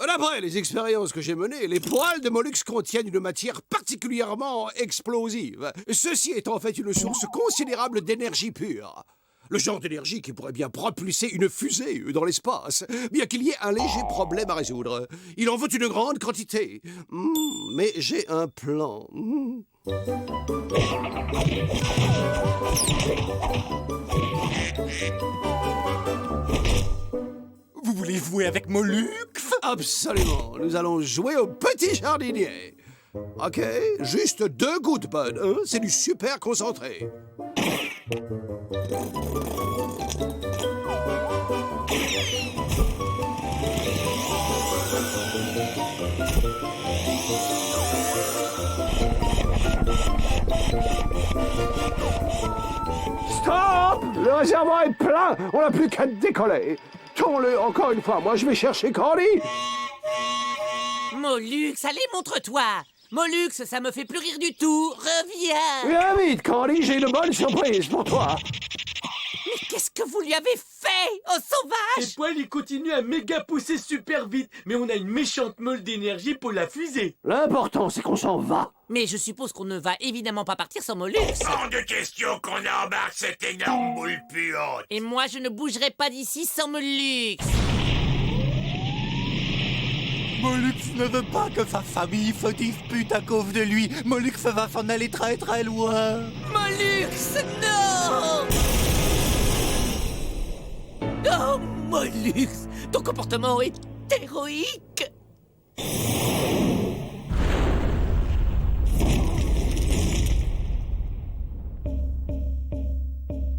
B: D'après les expériences que j'ai menées, les poils de Molux contiennent une matière particulièrement explosive. Ceci est en fait une source considérable d'énergie pure. Le genre d'énergie qui pourrait bien propulser une fusée dans l'espace, bien qu'il y ait un léger problème à résoudre. Il en faut une grande quantité. Mais j'ai un plan.
R: Vous voulez jouer avec Molux?
B: Absolument. Nous allons jouer au petit jardinier. Ok, juste 2 gouttes, Bud. Hein? C'est du super concentré.
S: Stop! réservoir est plein. On n'a plus qu'à décoller. Tourne-le encore une fois. Moi, je vais chercher Candy.
Q: Mollux, allez, montre-toi. Mollux, ça me fait plus rire du tout. Reviens.
S: Viens vite, Candy. J'ai une bonne surprise pour toi.
Q: Mais qu'est-ce que vous lui avez fait, oh sauvage?
E: Et Poil, il continue à méga pousser super vite. Mais on a une méchante meule d'énergie pour la fusée.
S: L'important, c'est qu'on s'en va.
Q: Mais je suppose qu'on ne va évidemment pas partir sans Mollux.
A: Hors de question qu'on embarque cette énorme boule puante.
Q: Et moi, je ne bougerai pas d'ici sans Mollux.
R: Mollux ne veut pas que sa famille se dispute à cause de lui. Mollux va s'en aller très très loin.
Q: Mollux, non! Oh, Mollux, ton comportement est héroïque.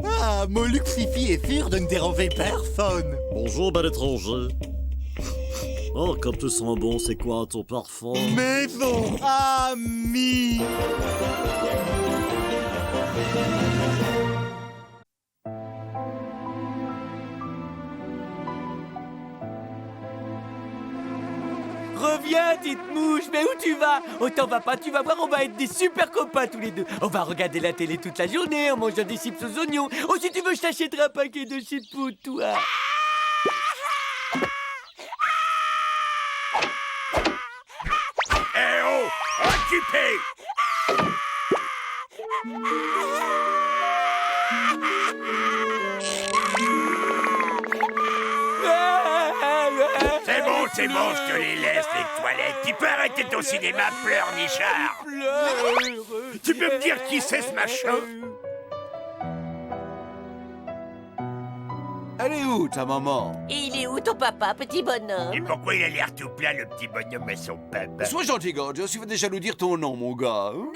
R: Ah, Mollux Fifi est sûr de ne déranger personne.
T: Bonjour, bel étranger. Oh, comme tu sens bon, c'est quoi ton parfum?
R: Maison amie.
E: Reviens, petite mouche, mais où tu vas? Oh, t'en vas pas, tu vas voir, on va être des super copains tous les deux. On va regarder la télé toute la journée en mangeant des chips aux oignons. Oh, si tu veux, je t'achèterai un paquet de chips pour toi.
A: Eh oh, occupé! C'est bon, je te les laisse, les toilettes. Tu peux arrêter ton cinéma, pleurnichard. Tu peux me dire qui c'est ce machin?
B: Elle est où, ta maman?
Q: Et il est où ton papa, petit bonhomme?
A: Et pourquoi il a l'air tout plein, le petit bonhomme, à son papa?
B: Sois gentil, Gorgeous, il va déjà nous dire ton nom, mon gars. Hein?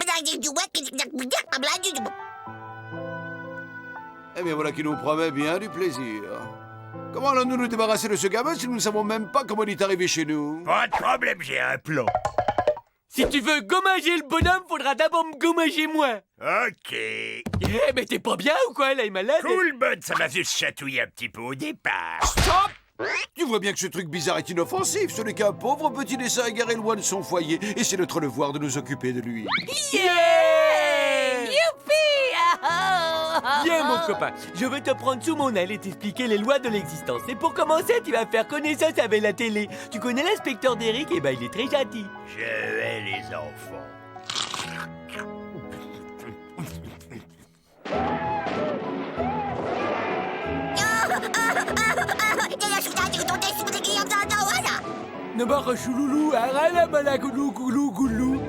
B: Eh bien, voilà qui nous promet bien du plaisir. Comment allons-nous nous débarrasser de ce gamin si nous ne savons même pas comment il est arrivé chez nous?
A: Pas de problème, j'ai un plan.
E: Si tu veux gommager le bonhomme, faudra d'abord me gommager moi.
A: Ok.
E: Eh, mais t'es pas bien ou quoi, là, il est malade?
A: Cool, bud, ça m'a juste chatouillé un petit peu au départ.
B: Stop! Tu vois bien que ce truc bizarre est inoffensif. Ce n'est qu'un pauvre petit dessin égaré loin de son foyer. Et c'est notre devoir de nous occuper de lui.
Q: Yeah! Youpi!
E: Viens, mon copain, je vais te prendre sous mon aile et t'expliquer les lois de l'existence. Et pour commencer, tu vas faire connaissance avec la télé. Tu connais l'inspecteur d'Eric? Eh ben, il est très gentil.
A: Je hais les enfants.
E: Nabara chouloulou, arala malagoulou goulou goulou.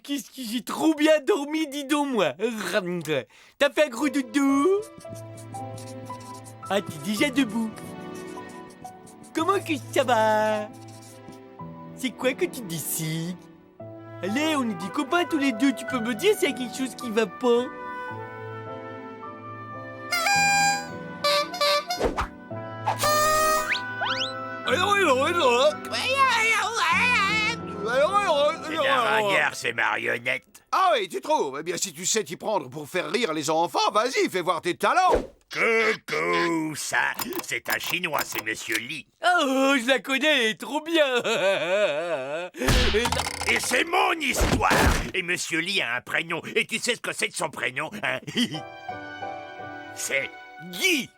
E: Qu'est-ce que j'ai trop bien dormi, dis donc, moi. T'as fait un gros doudou? Ah, t'es déjà debout. Comment que ça va? C'est quoi que tu décides? Allez, on est des copains tous les deux. Tu peux me dire s'il y a quelque chose qui va pas?
A: C'est un ringard, ces marionnettes.
B: Ah oui, tu trouves? Eh bien, si tu sais t'y prendre pour faire rire les enfants, vas-y, fais voir tes talents.
A: Coucou, ça, c'est un Chinois, c'est Monsieur Li.
E: Oh, je la connais, elle est trop bien.
A: Et c'est mon histoire. Et Monsieur Li a un prénom. Et tu sais ce que c'est de son prénom, hein? C'est Guy.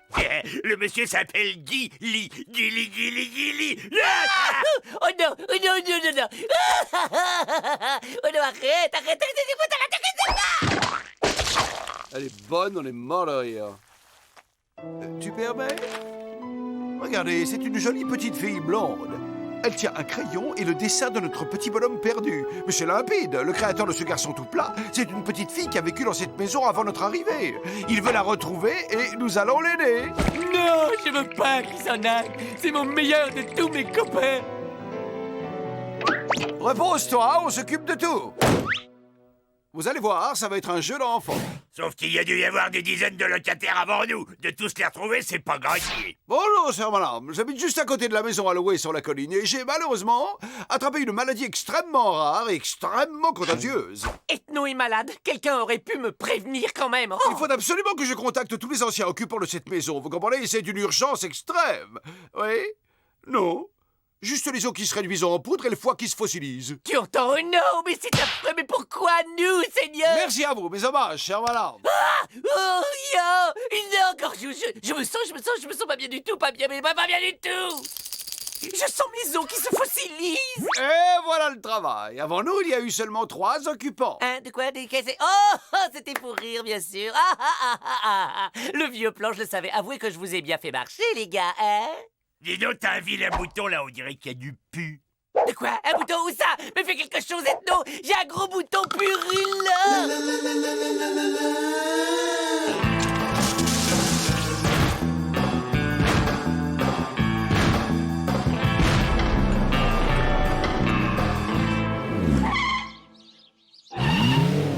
A: Le monsieur s'appelle Guy Li. Guy Li, Guy Li, Guy Li.
Q: Oh non, oh non, non, non, non. Oh non, arrête.
B: Elle est bonne, on est mort de rire. Tu permets? Regardez, c'est une jolie petite fille blonde. Elle tient un crayon et le dessin de notre petit bonhomme perdu. Mais c'est limpide. Le créateur de ce garçon tout plat, c'est une petite fille qui a vécu dans cette maison avant notre arrivée. Il veut la retrouver et nous allons l'aider.
E: Non, je veux pas qu'il s'en aille. C'est mon meilleur de tous mes copains.
B: Repose-toi, on s'occupe de tout. Vous allez voir, ça va être un jeu d'enfant.
A: Sauf qu'il y a dû y avoir des dizaines de locataires avant nous. De tous les retrouver, c'est pas gagné.
B: Bonjour, sœur madame. J'habite juste à côté de la maison à louer sur la colline et j'ai malheureusement attrapé une maladie extrêmement rare et extrêmement contagieuse.
E: Ethno est malade. Quelqu'un aurait pu me prévenir quand même. Oh.
B: Il faut absolument que je contacte tous les anciens occupants de cette maison. Vous comprenez? C'est une urgence extrême. Oui? Non? Juste les os qui se réduisent en poudre et le foie qui se fossilise.
E: Tu entends? Non, mais c'est affreux. Mais pourquoi nous, Seigneur?
B: Merci à vous, mes hommages, chère madame.
E: Ah! Oh, non, encore, je me sens pas bien du tout, pas bien du tout. Je sens mes os qui se fossilisent.
B: Et voilà le travail. Avant nous, il y a eu seulement 3 occupants.
E: Hein, de quoi? Oh, c'était pour rire, bien sûr. Le vieux plan, je le savais. Avouez que je vous ai bien fait marcher, les gars, hein?
A: Dis donc, t'as un vilain bouton là, on dirait qu'il y a du pu.
E: De quoi? Un bouton où ça? Mais fais quelque chose, Ethno! J'ai un gros bouton purulent!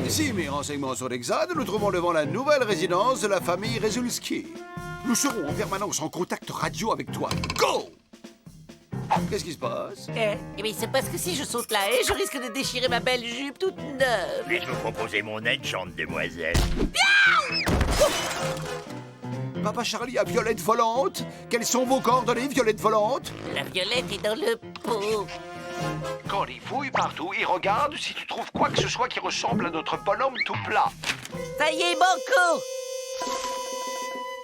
B: Si mes renseignements sont exacts, nous trouvons devant la nouvelle résidence de la famille Rezulski. Nous serons en permanence en contact radio avec toi. Go! Qu'est-ce qui se passe?
E: Eh bien, il se passe que si je saute la haie, je risque de déchirer ma belle jupe toute neuve.
A: Puis-je vous proposer mon aide, chante demoiselle?
B: Papa Charlie a Violette volante. Quelles sont vos coordonnées, Violette volante?
E: La violette est dans le pot.
B: Quand il fouille partout, il regarde si tu trouves quoi que ce soit qui ressemble à notre bonhomme tout plat.
E: Ça y est, Banco!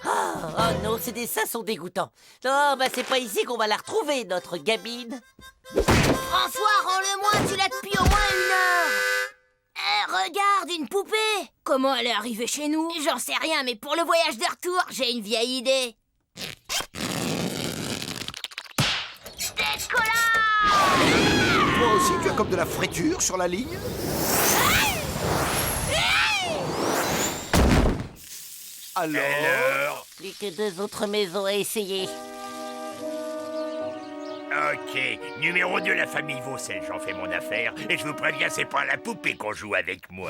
E: Oh non, ces dessins sont dégoûtants. Oh, bah c'est pas ici qu'on va la retrouver, notre gamine.
C: François, rends-le-moi, tu l'as depuis au moins 1 heure. Regarde, une poupée. Comment elle est arrivée chez nous? J'en sais rien, mais pour le voyage de retour, j'ai une vieille idée. Décollage!
B: Toi aussi, tu as comme de la friture sur la ligne? Alors?
E: Plus que 2 autres maisons à essayer.
A: Ok, numéro 2, la famille Vaucel, j'en fais mon affaire. Et je vous préviens, c'est pas la poupée qu'on joue avec moi.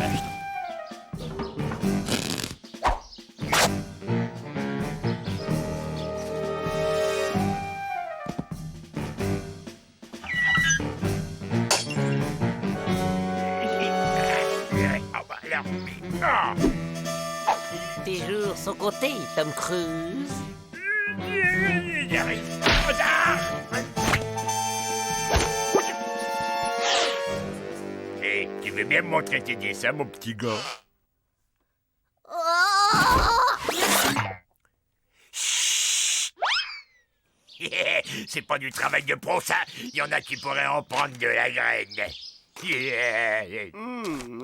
E: Tes jours sont comptés, Tom Cruise.
A: Hé, tu veux bien me montrer tes dessins, mon petit gars? C'est pas du travail de pro, ça. Il y en a qui pourraient en prendre de la graine.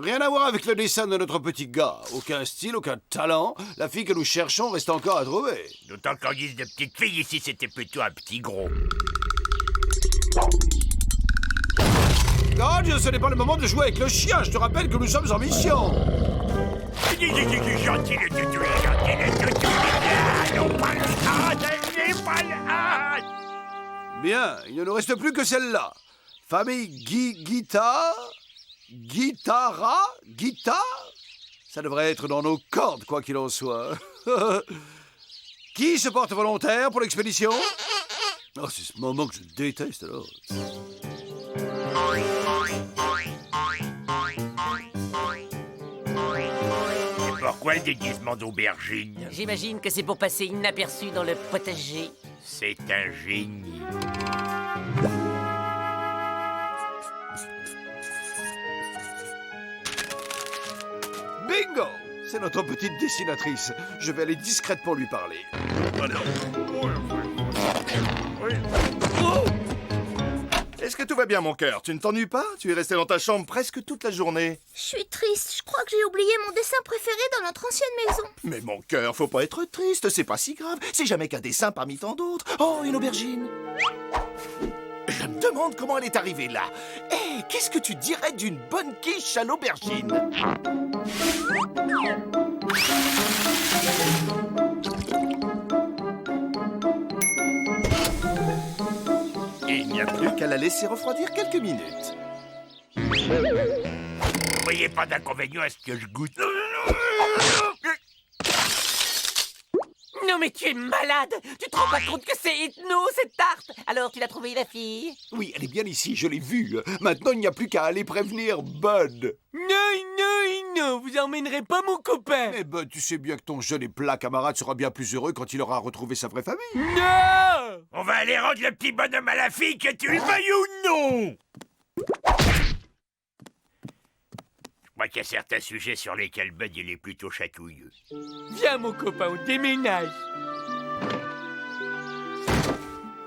B: Rien à voir avec le dessin de notre petit gars. Aucun style, aucun talent. La fille que nous cherchons reste encore à trouver.
A: D'autant qu'en guise de petite fille, ici, c'était plutôt un petit gros.
B: God, ce n'est pas le moment de jouer avec le chien. Je te rappelle que nous sommes en mission.
A: Gentil le toutou, gentil le toutou. Non, pas le hâte, pas le hâte.
B: Bien, il ne nous reste plus que celle-là. Famille Guitare? Ça devrait être dans nos cordes, quoi qu'il en soit. Qui se porte volontaire pour l'expédition? Oh, c'est ce moment que je déteste, alors.
A: Et pourquoi le déguisement d'aubergine?
E: J'imagine que c'est pour passer inaperçu dans le potager.
A: C'est un génie.
B: Bingo! C'est notre petite dessinatrice. Je vais aller discrètement lui parler.
O: Est-ce que tout va bien, mon cœur? Tu ne t'ennuies pas? Tu es resté dans ta chambre presque toute la journée.
C: Je suis triste. Je crois que j'ai oublié mon dessin préféré dans notre ancienne maison.
O: Mais mon cœur, faut pas être triste, c'est pas si grave. C'est jamais qu'un dessin parmi tant d'autres. Oh, une aubergine. J'aime
F: demande comment elle est arrivée là. Eh, qu'est-ce que tu dirais d'une bonne quiche à l'aubergine? Il n'y a plus qu'à la laisser refroidir quelques minutes.
A: Vous voyez pas d'inconvénient à ce que je goûte?
E: Non mais tu es malade! Tu te rends pas compte que c'est hypno, cette tarte? Alors, tu l'as trouvée, la fille?
B: Oui, elle est bien ici, je l'ai vue. Maintenant, il n'y a plus qu'à aller prévenir Bud.
E: Non, vous emmènerez pas mon copain!
B: Mais Bud, tu sais bien que ton jeune et plat camarade sera bien plus heureux quand il aura retrouvé sa vraie famille.
E: Non!
A: On va aller rendre le petit bonhomme à la fille, que tu le veuilles ou non! Je crois qu'il y a certains sujets sur lesquels Bud il est plutôt chatouilleux.
E: Viens mon copain, on déménage.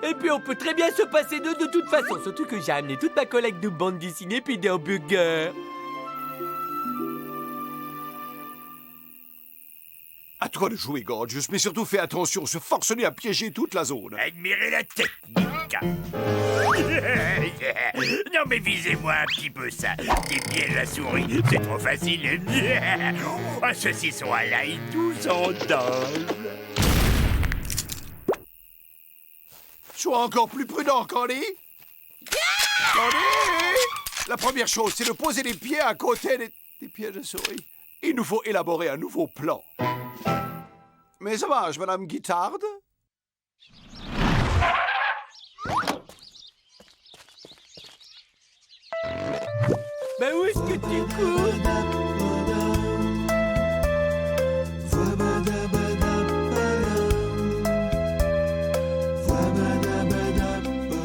E: Et puis on peut très bien se passer d'eux de toute façon. Surtout que j'ai amené toute ma collecte de bandes dessinées puis des hamburgers.
B: À toi de jouer, Gorgeous, mais surtout fais attention, ce forcené à piéger toute la zone.
A: Admirez la technique. Non mais visez-moi un petit peu ça. Des pièges à souris, c'est trop facile. Un saucisson à l'ail, tous en dalle.
B: Sois encore plus prudent, Candy. Candy! La première chose, c'est de poser les pieds à côté des pièges à souris. Il nous faut élaborer un nouveau plan. Mais ça marche, Madame Guittarde?
E: Ben où est-ce que tu cours?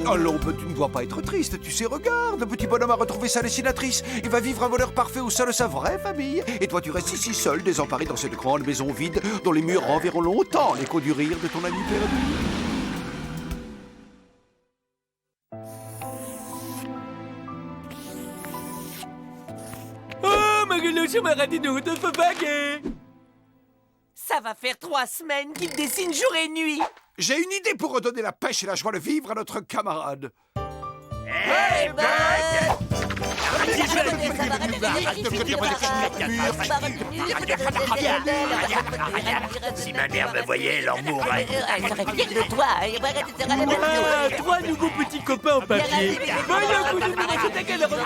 B: Allons, tu ne dois pas être triste, tu sais, regarde, le petit bonhomme a retrouvé sa dessinatrice et va vivre un bonheur parfait au sein de sa vraie famille. Et toi, tu restes ici seul, désemparé dans cette grande maison vide, dont les murs renverront longtemps l'écho du rire de ton ami perdu.
E: Oh, Maguelouche, Maradino, de Favague! Ça va faire 3 semaines qu'il dessine jour et nuit.
B: J'ai une idée pour redonner la pêche et la joie de vivre à notre camarade.
A: Hey, Bud! Si ma mère me voyait, elle en mourrait.
E: De toi, 3 nouveaux petits copains en papier. Voyons, vous nous direz c'est à quelle heure vous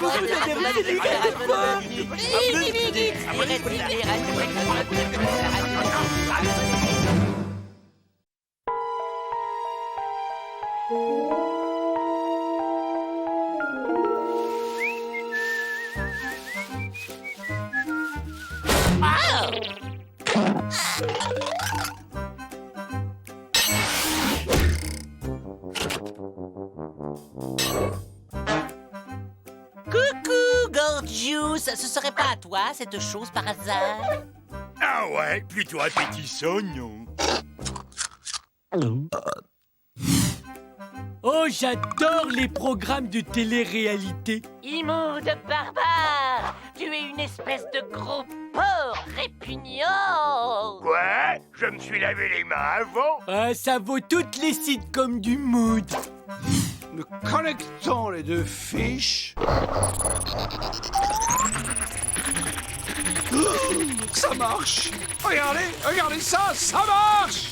M: Coucou, Gorgeous. Ce serait pas à toi, cette chose, par hasard?
A: Ah ouais, plutôt appétissant, non?
E: Oh, j'adore les programmes de télé-réalité.
M: Immonde barbare! Tu es une espèce de gros porc répugnant!
A: Quoi? Je me suis lavé les mains avant?
E: Ah, ça vaut toutes les sitcoms du mood.
B: Nous connectons les deux fiches. Ça marche! Regardez ça, ça marche!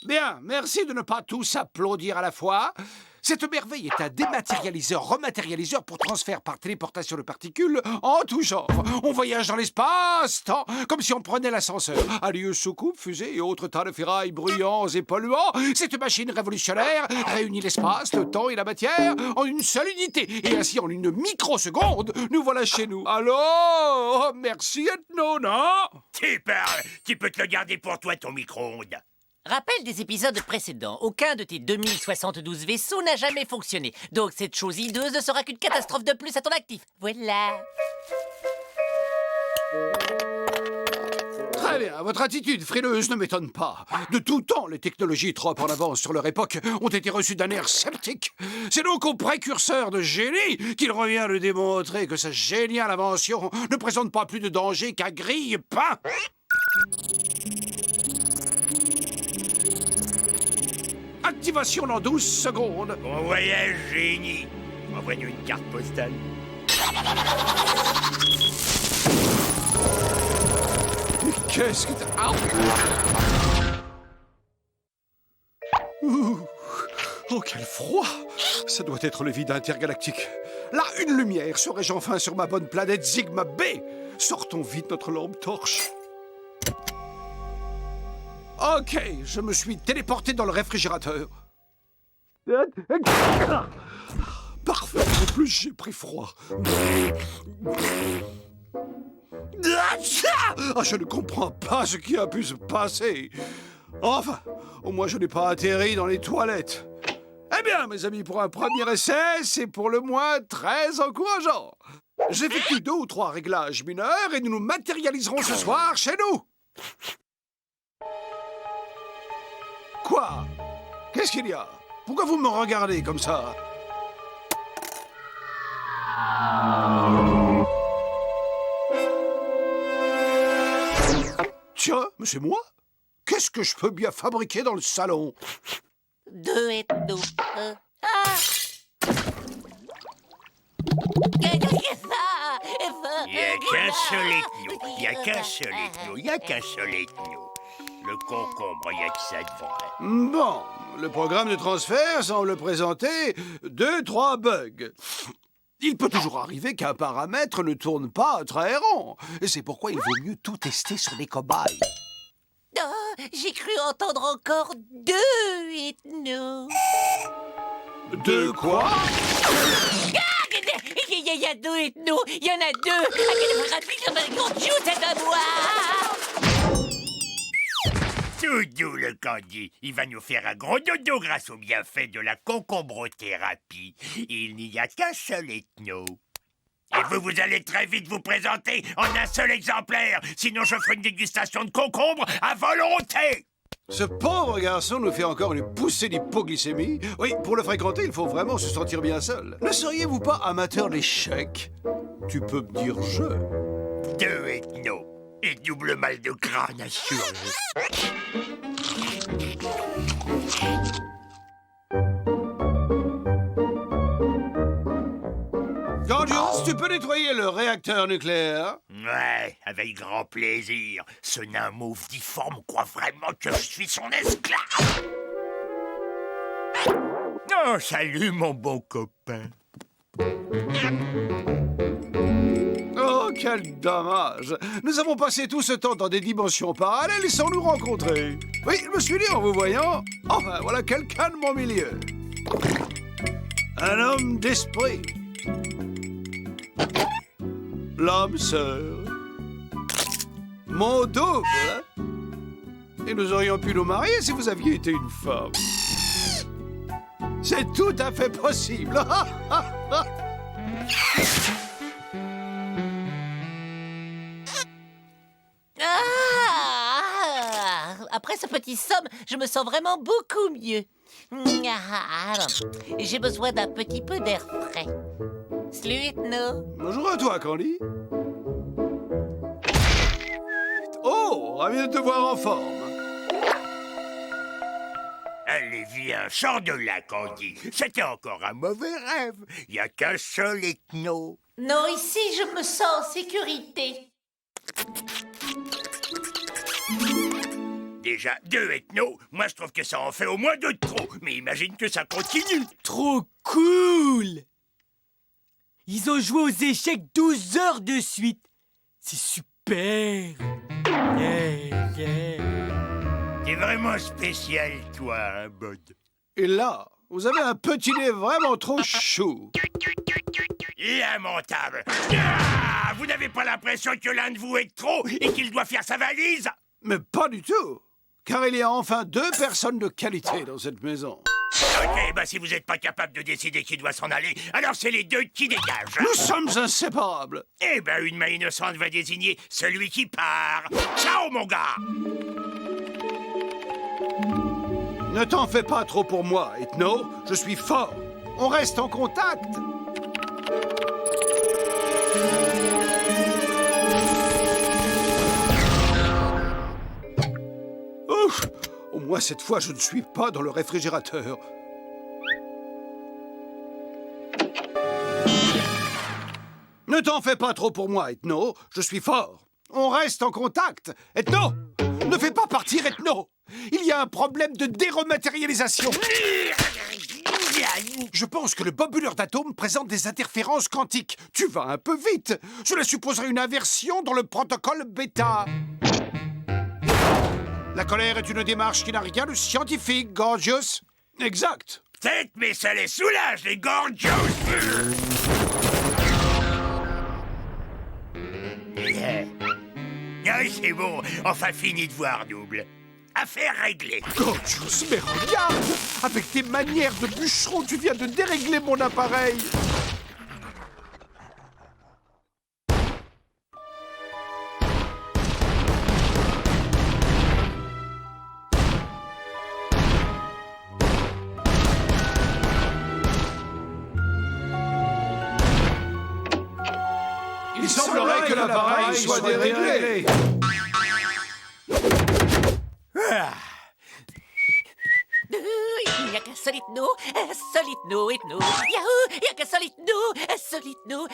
B: Bien, merci de ne pas tous applaudir à la fois. Cette merveille est un dématérialiseur-rematérialiseur pour transfert par téléportation de particules en tout genre. On voyage dans l'espace-temps, comme si on prenait l'ascenseur. Adieu soucoupes, fusées et autres tas de ferrailles bruyants et polluants. Cette machine révolutionnaire réunit l'espace, le temps et la matière en une seule unité. Et ainsi, en une microseconde, nous voilà chez nous. Alors, merci Ethno, non?
A: Tu peux te le garder pour toi, ton micro-ondes.
M: Rappel des épisodes précédents, aucun de tes 2072 vaisseaux n'a jamais fonctionné. Donc cette chose hideuse ne sera qu'une catastrophe de plus à ton actif. Voilà.
B: Très bien, votre attitude frileuse ne m'étonne pas. De tout temps, les technologies trop en avance sur leur époque ont été reçues d'un air sceptique. C'est donc au précurseur de génie qu'il revient de démontrer que sa géniale invention ne présente pas plus de danger qu'un grille-pain. Activation dans 12 secondes.
A: Bon voyage, génie. Envoie-nous une carte postale.
B: Mais qu'est-ce que t'as... Ah. Ouh. Oh, quel froid! Ça doit être le vide intergalactique. Là, une lumière. Serais-je enfin sur ma bonne planète Sigma B? Sortons vite notre lampe torche. Ok, je me suis téléporté dans le réfrigérateur. Parfait, en plus j'ai pris froid. Ah, je ne comprends pas ce qui a pu se passer. Enfin, au moins je n'ai pas atterri dans les toilettes. Eh bien, mes amis, pour un premier essai, c'est pour le moins très encourageant. J'effectue 2 ou 3 réglages mineurs et nous nous matérialiserons ce soir chez nous. Quoi? Qu'est-ce qu'il y a? Pourquoi vous me regardez comme ça? Tiens, mais c'est moi? Qu'est-ce que je peux bien fabriquer dans le salon?
M: 2 ethnos.
A: Il n'y a qu'un seul ethno. Il n'y a qu'un seul ethno. Il n'y a qu'un seul ethno. Le concombre, il n'y a que ça de vrai.
B: Bon, le programme de transfert semble présenter 2-3 bugs. Il peut toujours arriver qu'un paramètre ne tourne pas très rond. Et c'est pourquoi il vaut mieux tout tester sur des cobayes.
M: Oh, j'ai cru entendre encore 2 ethnos.
B: 2 quoi?
M: Il y a 2 ethnos. Il y en a 2. À quel point rapide, j'en ai qu'on tue, c'est à moi.
A: Tout doux, le Candy. Il va nous faire un gros dodo grâce au bienfait de la concombrothérapie. Il n'y a qu'un seul ethno. Et vous allez très vite vous présenter en un seul exemplaire. Sinon, je ferai une dégustation de concombre à volonté.
B: Ce pauvre garçon nous fait encore une poussée d'hypoglycémie. Oui, pour le fréquenter, il faut vraiment se sentir bien seul. Ne seriez-vous pas amateur d'échecs? Tu peux me dire je.
A: 2 ethnos. Et double mal de crâne assuré.
B: Gorgios, tu peux nettoyer le réacteur nucléaire?
A: Ouais, avec grand plaisir. Ce nain mauve difforme croit vraiment que je suis son esclave. Oh, salut mon bon copain.
B: Oh, quel dommage! Nous avons passé tout ce temps dans des dimensions parallèles sans nous rencontrer. Oui, je me suis dit en vous voyant, enfin, voilà quelqu'un de mon milieu. Un homme d'esprit. L'âme sœur. Mon double. Et nous aurions pu nous marier si vous aviez été une femme. C'est tout à fait possible.
M: Après ce petit somme, je me sens vraiment beaucoup mieux. J'ai besoin d'un petit peu d'air frais. Salut, ethno.
B: Bonjour à toi, Candy. Oh, ravi de te voir en forme.
A: Allez, viens, sors de là, Candy. C'était encore un mauvais rêve. Il n'y a qu'un seul ethno.
M: Non, ici, je me sens en sécurité.
A: Déjà 2 ethnos, moi je trouve que ça en fait au moins 2 de trop. Mais imagine que ça continue.
E: Trop cool! Ils ont joué aux échecs 12 heures de suite. C'est super! Yeah, yeah.
A: T'es vraiment spécial, toi, hein, Bud.
B: Et là, vous avez un petit nez vraiment trop chou.
A: Lamentable. Ah, vous n'avez pas l'impression que l'un de vous est trop et qu'il doit faire sa valise?
B: Mais pas du tout. Car il y a enfin 2 personnes de qualité dans cette maison.
A: Ok, bah si vous n'êtes pas capable de décider qui doit s'en aller, alors c'est les 2 qui dégagent.
B: Nous sommes inséparables.
A: Eh ben, une main innocente va désigner celui qui part. Ciao, mon gars.
B: Ne t'en fais pas trop pour moi, Ethno. Je suis fort. On reste en contact. Ouf! Au moins cette fois, je ne suis pas dans le réfrigérateur. Ne t'en fais pas trop pour moi, Ethno. Je suis fort. On reste en contact. Ethno, ne fais pas partir Ethno. Il y a un problème de dérematérialisation. Je pense que le bobuleur d'atomes présente des interférences quantiques. Tu vas un peu vite. Cela supposerait une inversion dans le protocole bêta. La colère est une démarche qui n'a rien de scientifique, Gorgios. Exact.
A: Peut-être, mais ça les soulage, les Gorgios. Ah, c'est bon, enfin fini de voir, double. Affaire réglée.
B: Gorgios, mais regarde! Avec tes manières de bûcheron, tu viens de dérégler mon appareil. Il semblerait que l'appareil soit déréglé.
M: Il n'y a qu'un seul Ethno, Ethno. Yahoo! Il n'y a qu'un seul Ethno,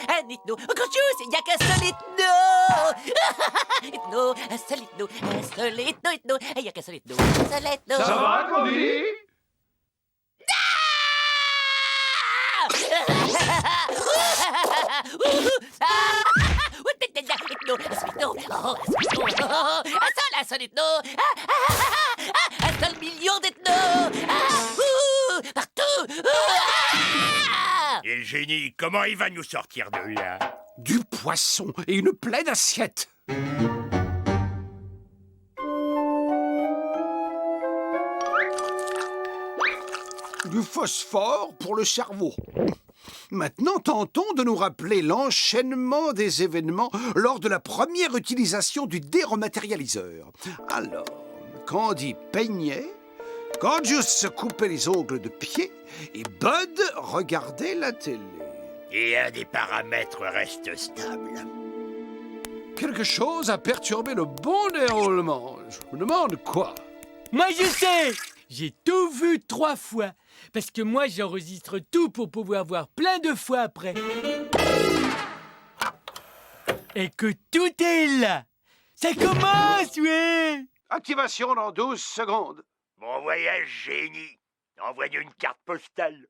M: un Ethno. Gorgios, il n'y a qu'un seul Ethno! Ethno, un seul Ethno, Ethno. Il n'y a qu'un seul Ethno,
B: Ça va, Candy?
M: Un seul Ethno! Un seul million d'Ethno! Partout!
A: Et le génie, comment il va nous sortir de là?
B: Du poisson et une pleine assiette. Du phosphore pour le cerveau. Maintenant, tentons de nous rappeler l'enchaînement des événements lors de la première utilisation du dérematérialiseur. Alors, Candy peignait, Gorgios se coupait les ongles de pied et Bud regardait la télé.
A: Et un des paramètres reste stable.
B: Quelque chose a perturbé le bon déroulement. Je me demande quoi.
E: Moi, je sais! J'ai tout vu 3 fois. Parce que moi, j'enregistre tout pour pouvoir voir plein de fois après. Et que tout est là. Ça commence, ouais!
B: Activation dans 12 secondes.
A: Bon voyage, génie. Envoie-nous une carte postale.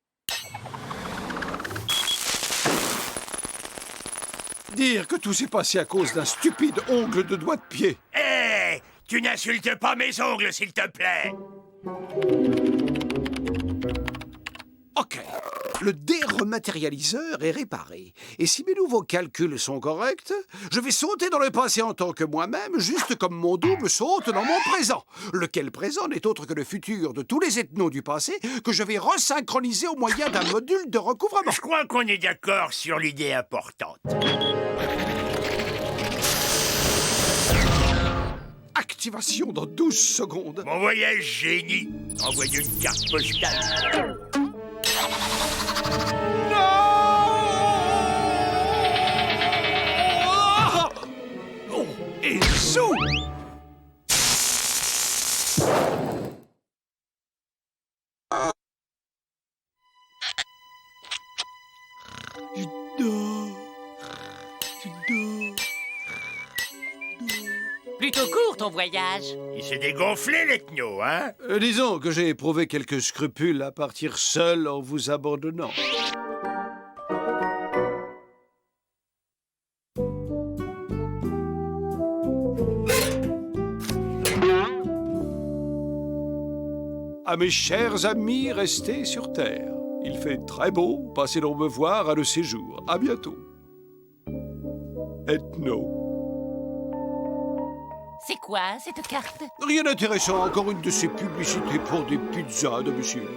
B: Dire que tout s'est passé à cause d'un stupide ongle de doigt de pied.
A: Hé! Tu n'insultes pas mes ongles, s'il te plaît!
B: Ok, le dérematérialiseur est réparé. Et si mes nouveaux calculs sont corrects, je vais sauter dans le passé en tant que moi-même, juste comme mon double saute dans mon présent. Lequel présent n'est autre que le futur de tous les ethnos du passé que je vais resynchroniser au moyen d'un module de recouvrement.
A: Je crois qu'on est d'accord sur l'idée importante.
B: Activation dans 12 secondes.
A: Mon voyage, génie. Envoyez une carte postale.
B: Oh, et zou!
E: Je dors.
M: Plutôt court, ton voyage.
A: Il s'est dégonflé, l'ethno, hein?
B: Disons que j'ai éprouvé quelques scrupules à partir seul en vous abandonnant. À mes chers amis restés sur Terre, il fait très beau, passez donc me voir à le séjour. À bientôt. Ethno.
M: C'est quoi, cette carte?
B: Rien d'intéressant, encore une de ces publicités pour des pizzas, domicile.